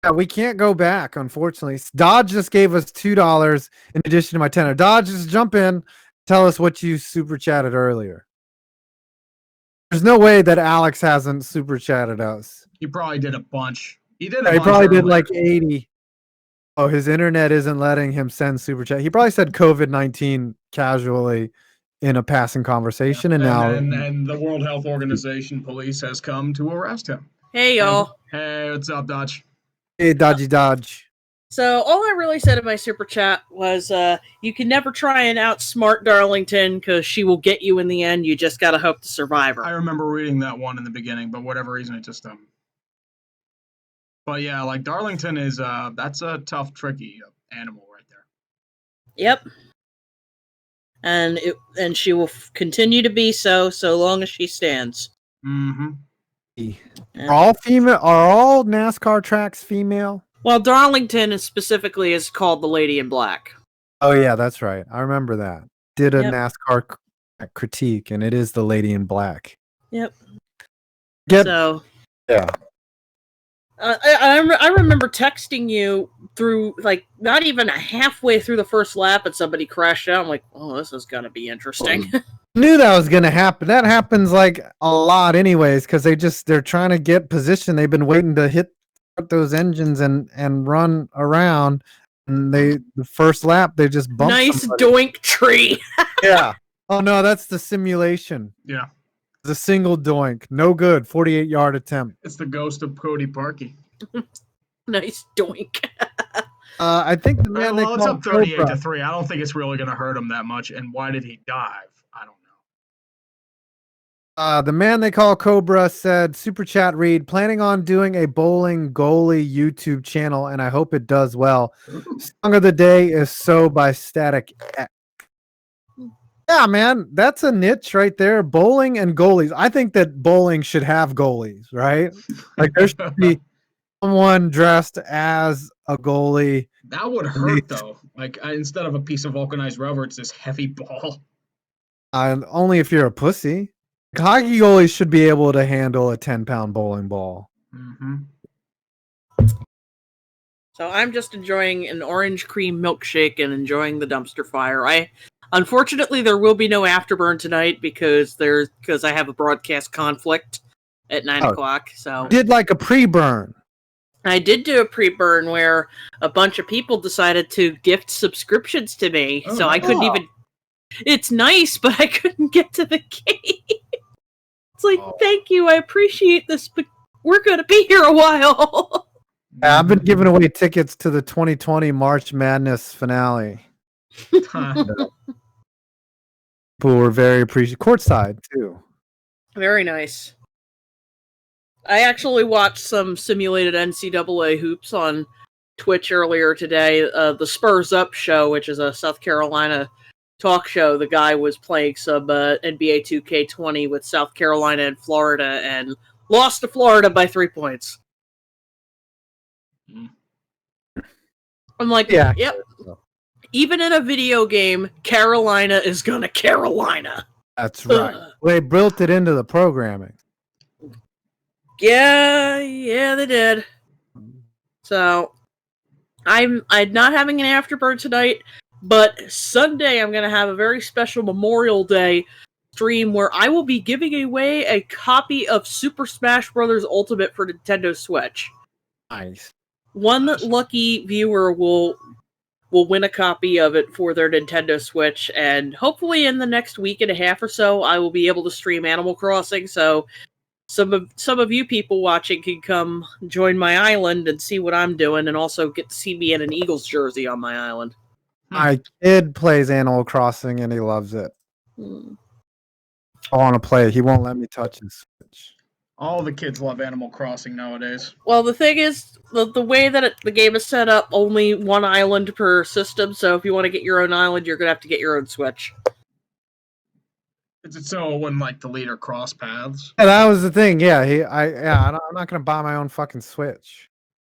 Yeah, we can't go back, unfortunately. Dodge just gave us $2 in addition to my $10. Dodge, just jump in. Tell us what you super chatted earlier. There's no way that Alex hasn't super chatted us. He probably did a bunch. He probably did like 80. Oh, his internet isn't letting him send super chat. He probably said COVID-19 casually in a passing conversation, and now and the World Health Organization police has come to arrest him. Hey, y'all. Hey, what's up, Dodge? Hey, Dodge. So all I really said in my super chat was, you can never try and outsmart Darlington because she will get you in the end. You just gotta hope to survive her. I remember reading that one in the beginning, but whatever reason, it just But yeah, like Darlington is that's a tough, tricky animal right there. Yep. And she will continue to be so long as she stands. Mm-hmm. Are all NASCAR tracks female? Well, Darlington specifically is called the Lady in Black. Oh yeah, that's right. I remember that. Did a NASCAR critique, and it is the Lady in Black. Yep. Yeah. I remember texting you through, like, not even halfway through the first lap, and somebody crashed out. I'm like, oh, this is gonna be interesting. Knew that was gonna happen. That happens like a lot, anyways, because they're trying to get position. They've been waiting to hit those engines and run around, and the first lap they just bumped. Nice somebody. doink tree. Yeah. Oh no, that's the simulation. Yeah. It's a single doink. No good. 48-yard attempt. It's the ghost of Cody Parkey. Nice doink. I think the man they it's call up 38-3. I don't think it's really gonna hurt him that much. And why did he dive? I don't know. The man they call Cobra said, super chat read, planning on doing a bowling goalie YouTube channel, and I hope it does well. Song of the day is So by Static X. Yeah, man, that's a niche right there. Bowling and goalies. I think that bowling should have goalies, right? Like there should be someone dressed as a goalie. That would hurt though. Like instead of a piece of vulcanized rubber, it's this heavy ball. Only if you're a pussy. Hockey goalies should be able to handle a 10-pound bowling ball. Mm-hmm. So I'm just enjoying an orange cream milkshake and enjoying the dumpster fire. Unfortunately, there will be no afterburn tonight because I have a broadcast conflict at 9 o'clock. So did like a pre-burn. I did do a pre-burn where a bunch of people decided to gift subscriptions to me. So I couldn't even. It's nice, but I couldn't get to the gate. It's like, thank you, I appreciate this, but we're gonna be here a while. I've been giving away tickets to the 2020 March Madness finale. People were very appreciative. Courtside, too. Very nice. I actually watched some simulated NCAA hoops on Twitch earlier today. The Spurs Up show, which is a South Carolina talk show. The guy was playing some NBA 2K20 with South Carolina and Florida and lost to Florida by 3 points. I'm like, yep. Even in a video game, Carolina is gonna Carolina. That's right. They built it into the programming. Yeah, they did. So, I'm not having an afterburn tonight, but Sunday I'm gonna have a very special Memorial Day stream where I will be giving away a copy of Super Smash Bros. Ultimate for Nintendo Switch. Nice. One lucky viewer will win a copy of it for their Nintendo Switch, and hopefully in the next week and a half or so, I will be able to stream Animal Crossing, so some of you people watching can come join my island and see what I'm doing, and also get to see me in an Eagles jersey on my island. My kid plays Animal Crossing, and he loves it. I want to play it. He won't let me touch his Switch. All the kids love Animal Crossing nowadays. Well, the thing is, the way that the game is set up, only one island per system. So if you want to get your own island, you're gonna have to get your own Switch. It's so it wouldn't like delete or cross paths. Yeah, that was the thing. Yeah, I'm not gonna buy my own fucking Switch.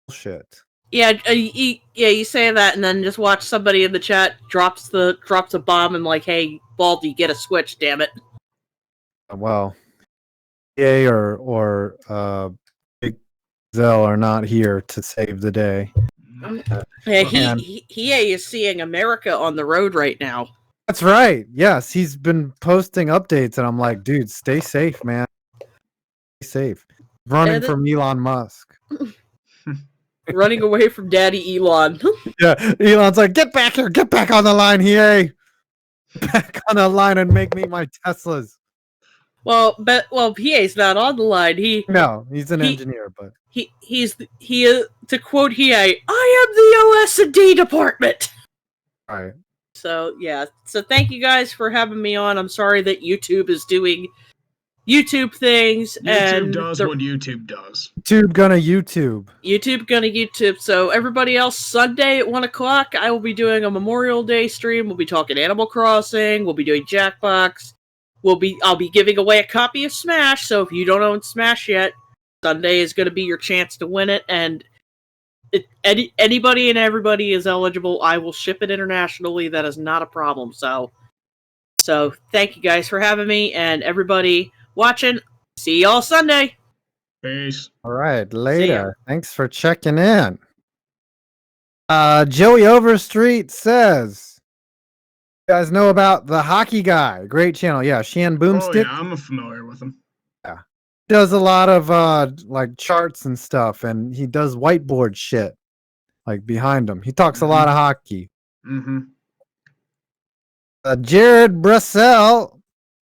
Bullshit. Yeah, you say that, and then just watch somebody in the chat drops a bomb and like, hey, Baldy, get a Switch, damn it. Well, EA or Big Zell are not here to save the day. Yeah, EA is seeing America on the road right now. That's right. Yes, he's been posting updates, and I'm like, dude, stay safe, man. Stay safe. Running from Elon Musk. Running away from Daddy Elon. Yeah, Elon's like, get back here, get back on the line, EA. Get back on the line and make me my Teslas. Well, PA's not on the line. No, he's an engineer, but to quote EA, I am the OS&D department. Right. So yeah, so thank you guys for having me on. I'm sorry that YouTube is doing YouTube things. YouTube does what YouTube does. YouTube gonna YouTube. YouTube gonna YouTube. So everybody else, Sunday at 1 o'clock, I will be doing a Memorial Day stream. We'll be talking Animal Crossing. We'll be doing Jackbox. I'll be giving away a copy of Smash. So if you don't own Smash yet, Sunday is going to be your chance to win it. And anybody and everybody is eligible. I will ship it internationally. That is not a problem. So thank you guys for having me, and everybody watching. See y'all Sunday. Peace. All right, later. Thanks for checking in. Joey Overstreet says, you guys know about the Hockey Guy? Great channel. Yeah, Shan Boomstick. Oh, yeah, I'm familiar with him. Yeah. Does a lot of like charts and stuff, and he does whiteboard shit like behind him. He talks a lot of hockey. Mm-hmm. Jared Brassell.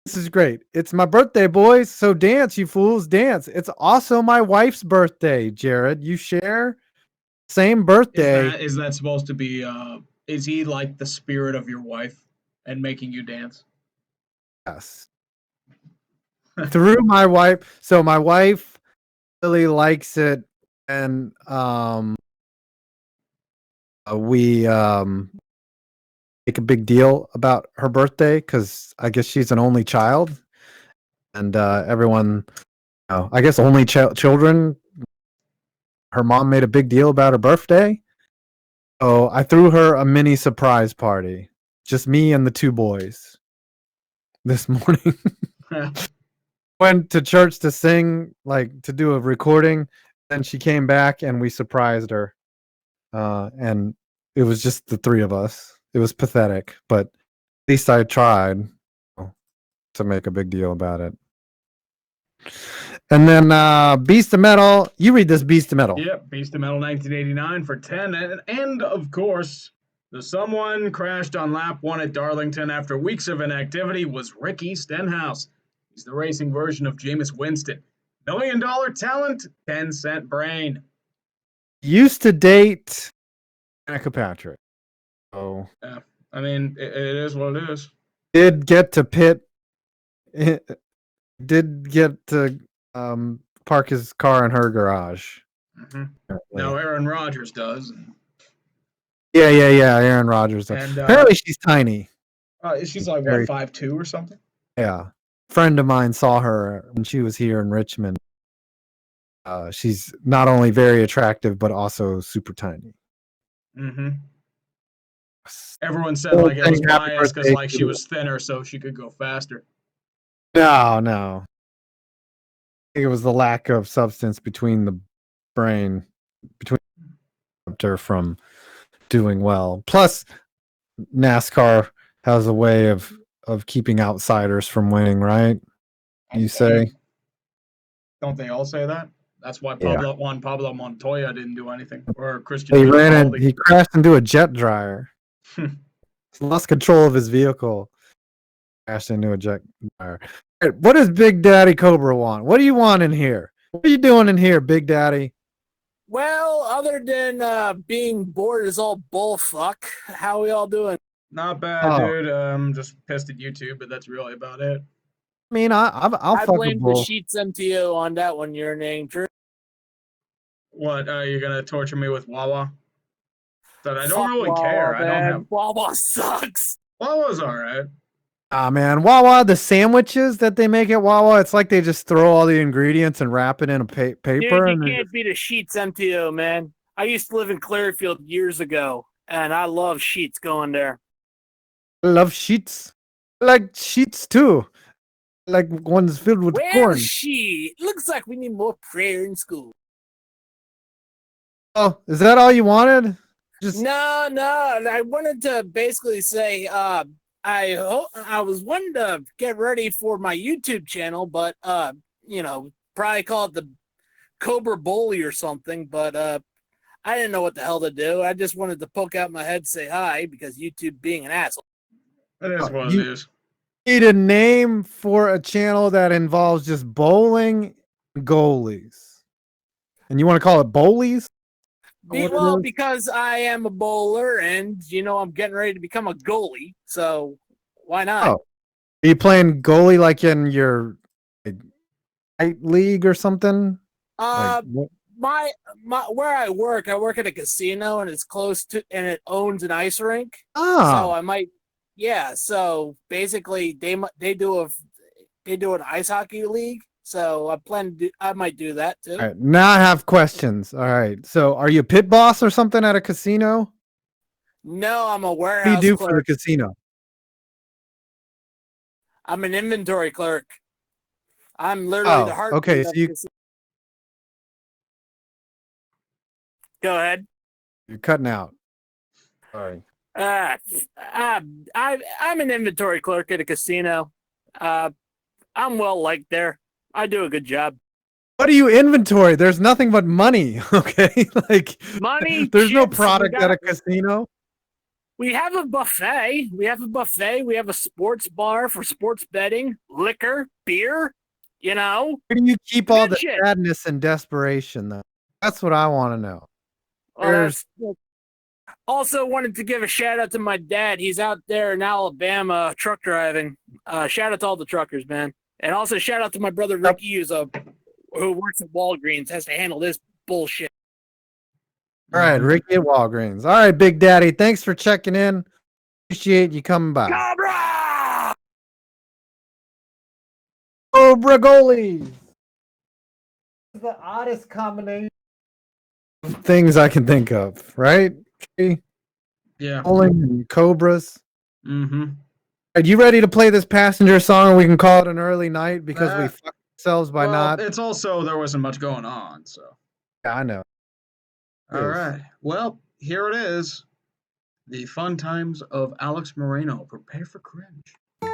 This is great. It's my birthday, boys. So dance, you fools, dance. It's also my wife's birthday, Jared. You share same birthday. Is that supposed to be? Is he like the spirit of your wife and making you dance? Yes. Through my wife. So my wife really likes it, and we make a big deal about her birthday because I guess she's an only child, and everyone, I guess only children. Her mom made a big deal about her birthday, so I threw her a mini surprise party, just me and the two boys. This morning, went to church to sing, like to do a recording. Then she came back and we surprised her, and it was just the three of us. It was pathetic, but at least I tried to make a big deal about it. And then Beast of Metal. You read this, Beast of Metal. Yep, Beast of Metal 1989 for 10. And of course, the someone crashed on lap 1 at Darlington after weeks of inactivity was Ricky Stenhouse. He's the racing version of Jameis Winston. $1 million talent, 10-cent brain. Used to date Danica Patrick. Oh, yeah. I mean, it is what it is. Did get to pit. Did get to park his car in her garage. Mm-hmm. Now Aaron Rodgers does. Yeah. Aaron Rodgers does. And, apparently, she's tiny. She's like what, 5'2" or something. Yeah, friend of mine saw her when she was here in Richmond. She's not only very attractive but also super tiny. Mm-hmm. Everyone said like it was biased because like she was thinner, so she could go faster. No. I think it was the lack of substance between the brain, between her from doing well. Plus, NASCAR has a way of keeping outsiders from winning, right? You say? Don't they all say that? That's why Pablo Montoya didn't do anything, or Christian. He crashed into a jet dryer. Lost control of his vehicle. Crashed into a jet dryer. All right, what does Big Daddy Cobra want? What do you want in here? What are you doing in here, Big Daddy? Well, other than being bored as all bullfuck, how we all doing? Not bad, dude. Just pissed at YouTube, but that's really about it. I mean, I'll I fuck a blame the bull. Sheets MTO on that one. Urinating Tree. What, you're gonna torture me with Wawa? That I don't Fuck really Wawa, care. I don't man. have... Wawa sucks. Wawa's alright. Ah, man, Wawa, the sandwiches that they make at Wawa, it's like they just throw all the ingredients and wrap it in a paper. Dude, and you then can't beat a Sheets MTO, man. I used to live in Clearfield years ago, and I love Sheets going there. I love sheets. I like sheets too. I like ones filled with Well, corn. she looks like we need more prayer in school. Oh, is that all you wanted? Just No, I wanted to basically say, I was wanting to get ready for my YouTube channel, but probably call it the Cobra Bully or something, but I didn't know what the hell to do. I just wanted to poke out my head, say hi, because YouTube being an asshole. It is what it is. need a name for a channel that involves just bowling and goalies. And you want to call it Bowlies? Well, because I am a bowler and, I'm getting ready to become a goalie. So why not? Oh. Are you playing goalie like in your league or something? My where I work at a casino and it's close to, and it owns an ice rink. So I might, so basically they do an ice hockey league. So I might do that too. All right, now I have questions. All right. So are you a pit boss or something at a casino? No, I'm a warehouse What do you do clerk. for the casino? I'm an inventory clerk. I'm literally the heart. Okay, so go ahead. You're cutting out. Sorry. I'm an inventory clerk at a casino. I'm well liked there. I do a good job. What do you inventory? There's nothing but money. Okay, like money. There's no chips, product at a casino. We have a buffet. We have a sports bar for sports betting, liquor, beer. Where do you keep all the shit. sadness and desperation, though? That's what I want to know. Also wanted to give a shout out to my dad. He's out there in Alabama truck driving. Shout out to all the truckers, man. And also shout out to my brother Ricky, who works at Walgreens, has to handle this bullshit. All right, Ricky at Walgreens. All right, Big Daddy. Thanks for checking in. Appreciate you coming by. Cobra goalies. This is the oddest combination of things I can think of, right? Yeah. Bowling and cobras. Mm-hmm. Are you ready to play this passenger song, or we can call it an early night because we fucked ourselves by not? It's also there wasn't much going on, so. Yeah, I know. All right. Well, here it is. The fun times of Alex Moreno. Prepare for cringe. I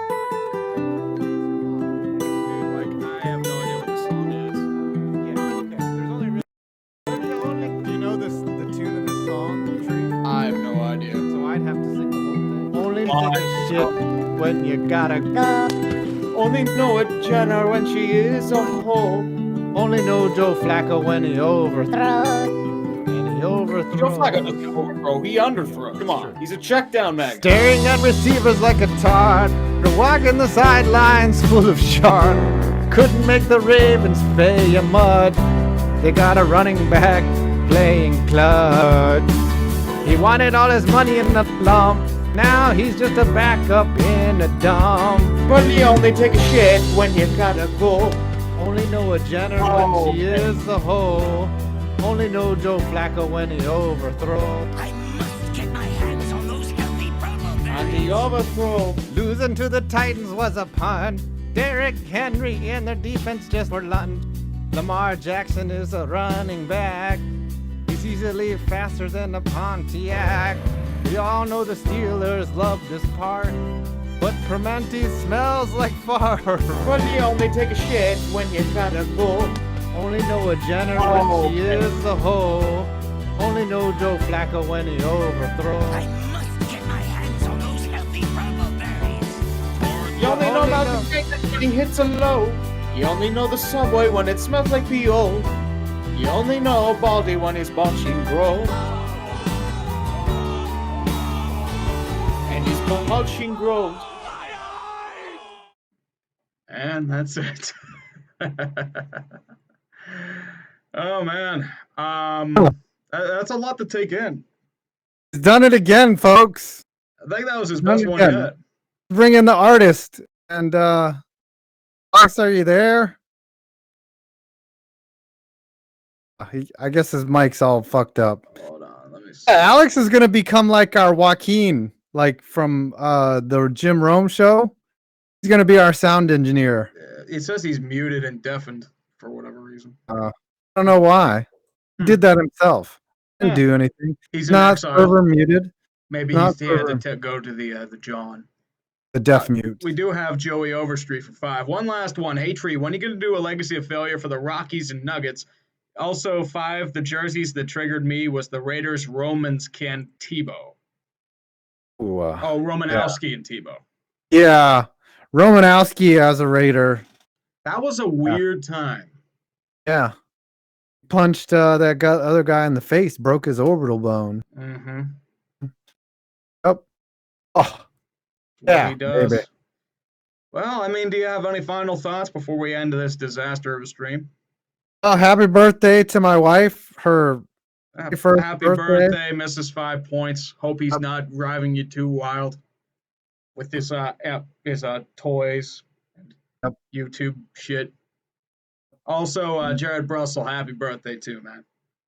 have no idea what the song is. Yeah, okay. There's only do you know the tune of this song, Tree? I have no idea. So I'd have to sing the whole thing. Only take a shit when you gotta go. Only know a Jenner when she is a hoe. Only know Joe Flacco when he overthrows. Joe Flacco doesn't overthrow, he underthrows. Come on, he's a check down magnet. Staring at receivers like a tart. They're walking the sidelines full of sharp. Couldn't make the Ravens pay a mud. They got a running back playing clutch. He wanted all his money in a lump. Now he's just a backup in a dump. But you only take a shit when you gotta go. Only know a Jenner when she is a hoe. Only know Joe Flacco when he overthrows. I must get my hands on those healthy promo On the overthrow. Losing to the Titans was a punt. Derrick Henry and their defense just were lunch. Lamar Jackson is a running back. He's easily faster than a Pontiac. We all know the Steelers love this part, but Prementi smells like fart. But you only take a shit when you gotta go. Only know a Jenner when she is a hoe. Only know Joe Flacco when he overthrows. I must get my hands on those healthy promo berries. You only know about the Jenkins when he hits a low. You only know the subway when it smells like P.O. You only know Baldy when he's bunching grows. And he's bunching grows. And that's it. Oh man, that's a lot to take in. He's done it again, folks. I think that was his Done best it one again. yet. Bring in the artist. And Alex, are you there? I guess his mic's all fucked up. Hold on, let me see. Yeah, Alex is gonna become like our Joaquin, like from the Jim Rome show. He's gonna be our sound engineer. It says he's muted and deafened for whatever reason. I don't know why. He did that himself. Didn't do anything. He's in Not exile. server muted. Maybe Not he had server. to go to the John. The deaf mute. We do have Joey Overstreet for 5. One last one. Hey, Tree, when are you going to do a Legacy of Failure for the Rockies and Nuggets? Also, 5, the jerseys that triggered me was the Raiders, Romans, Can Tebow. Ooh, Romanowski and Tebow. yeah. Romanowski as a Raider. That was a weird time. Yeah. Punched that other guy in the face, broke his orbital bone. Mm-hmm. Oh. Oh. Yeah, he does. Baby. Well, I mean, do you have any final thoughts before we end this disaster of a stream? Oh, happy birthday to my wife. Her first Happy birthday, Mrs. 5 Points. Hope he's not driving you too wild with his toys and YouTube shit. Also, Jared Brussel, happy birthday too, man.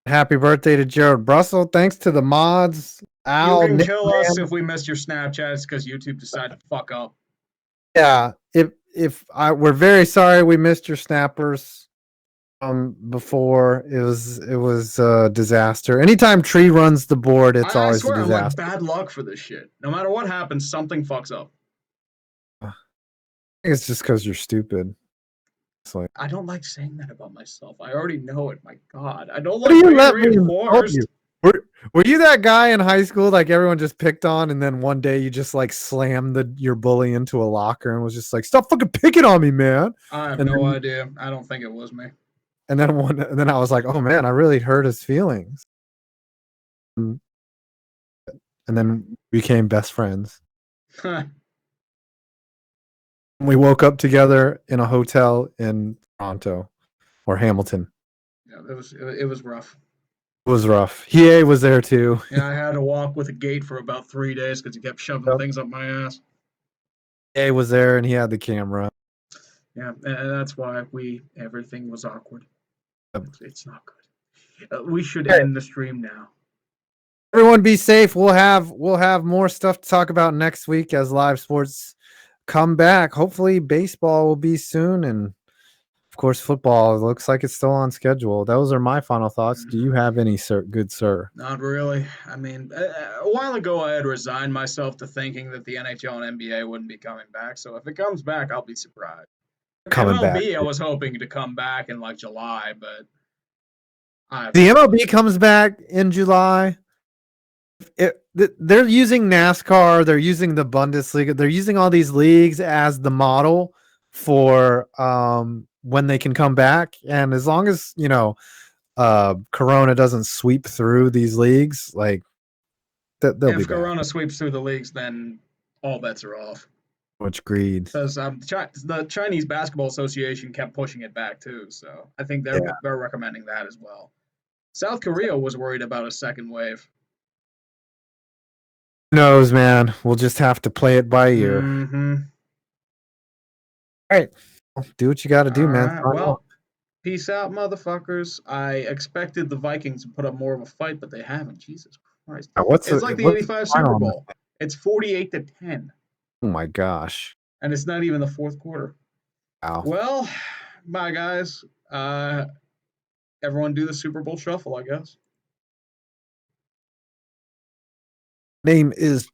Happy birthday to Jared Brussel. Thanks to the mods. Al, You can Nick kill Man. us if we missed your Snapchats because YouTube decided to fuck up. Yeah, we're very sorry we missed your snappers. Before it was a disaster. Anytime Tree runs the board, it's I always swear, a I'm like disaster. bad luck for this shit. No matter what happens, something fucks up. I think it's just because you're stupid. It's like, I don't like saying that about myself. I already know it. My God, I don't what like do you being let me insult reinforced. you? Were you that guy in high school like everyone just picked on, and then one day you just like slammed your bully into a locker and was just like, "Stop fucking picking on me, man"? I have And no then- idea. I don't think it was me. And then I was like, "Oh man, I really hurt his feelings." And then we became best friends. We woke up together in a hotel in Toronto or Hamilton. Yeah, it was rough. It was rough. He was there too. Yeah, I had to walk with a gate for about 3 days because he kept shoving Yep. things up my ass. He was there and he had the camera. Yeah, and that's why everything was awkward. Yep. It's not good. We should Hey. end the stream now. Everyone be safe. We'll have more stuff to talk about next week as live sports come back. Hopefully baseball will be soon, and of course football. It looks like it's still on schedule. Those are my final thoughts. Do you have any, sir? Good sir. Not really. I mean, a while ago I had resigned myself to thinking that the NHL and NBA wouldn't be coming back. So if it comes back, I'll be surprised. Coming MLB, back. I was hoping to come back in like July, but The MLB comes back in July. They're using NASCAR. They're using the Bundesliga. They're using all these leagues as the model for when they can come back. And as long as Corona doesn't sweep through these leagues, like they'll be if back. Corona sweeps through the leagues, then all bets are off. Much greed. Because the Chinese Basketball Association kept pushing it back too, so I think they're recommending that as well. South Korea was worried about a second wave. Who knows, man? We'll just have to play it by ear. Mm-hmm. All right, do what you got to do, man. All right, well, peace out, motherfuckers. I expected the Vikings to put up more of a fight, but they haven't. Jesus Christ! It's like the '85 Super Bowl. It's 48-10. Oh my gosh! And it's not even the fourth quarter. Wow. Well, bye guys. Everyone do the Super Bowl shuffle, I guess. Name is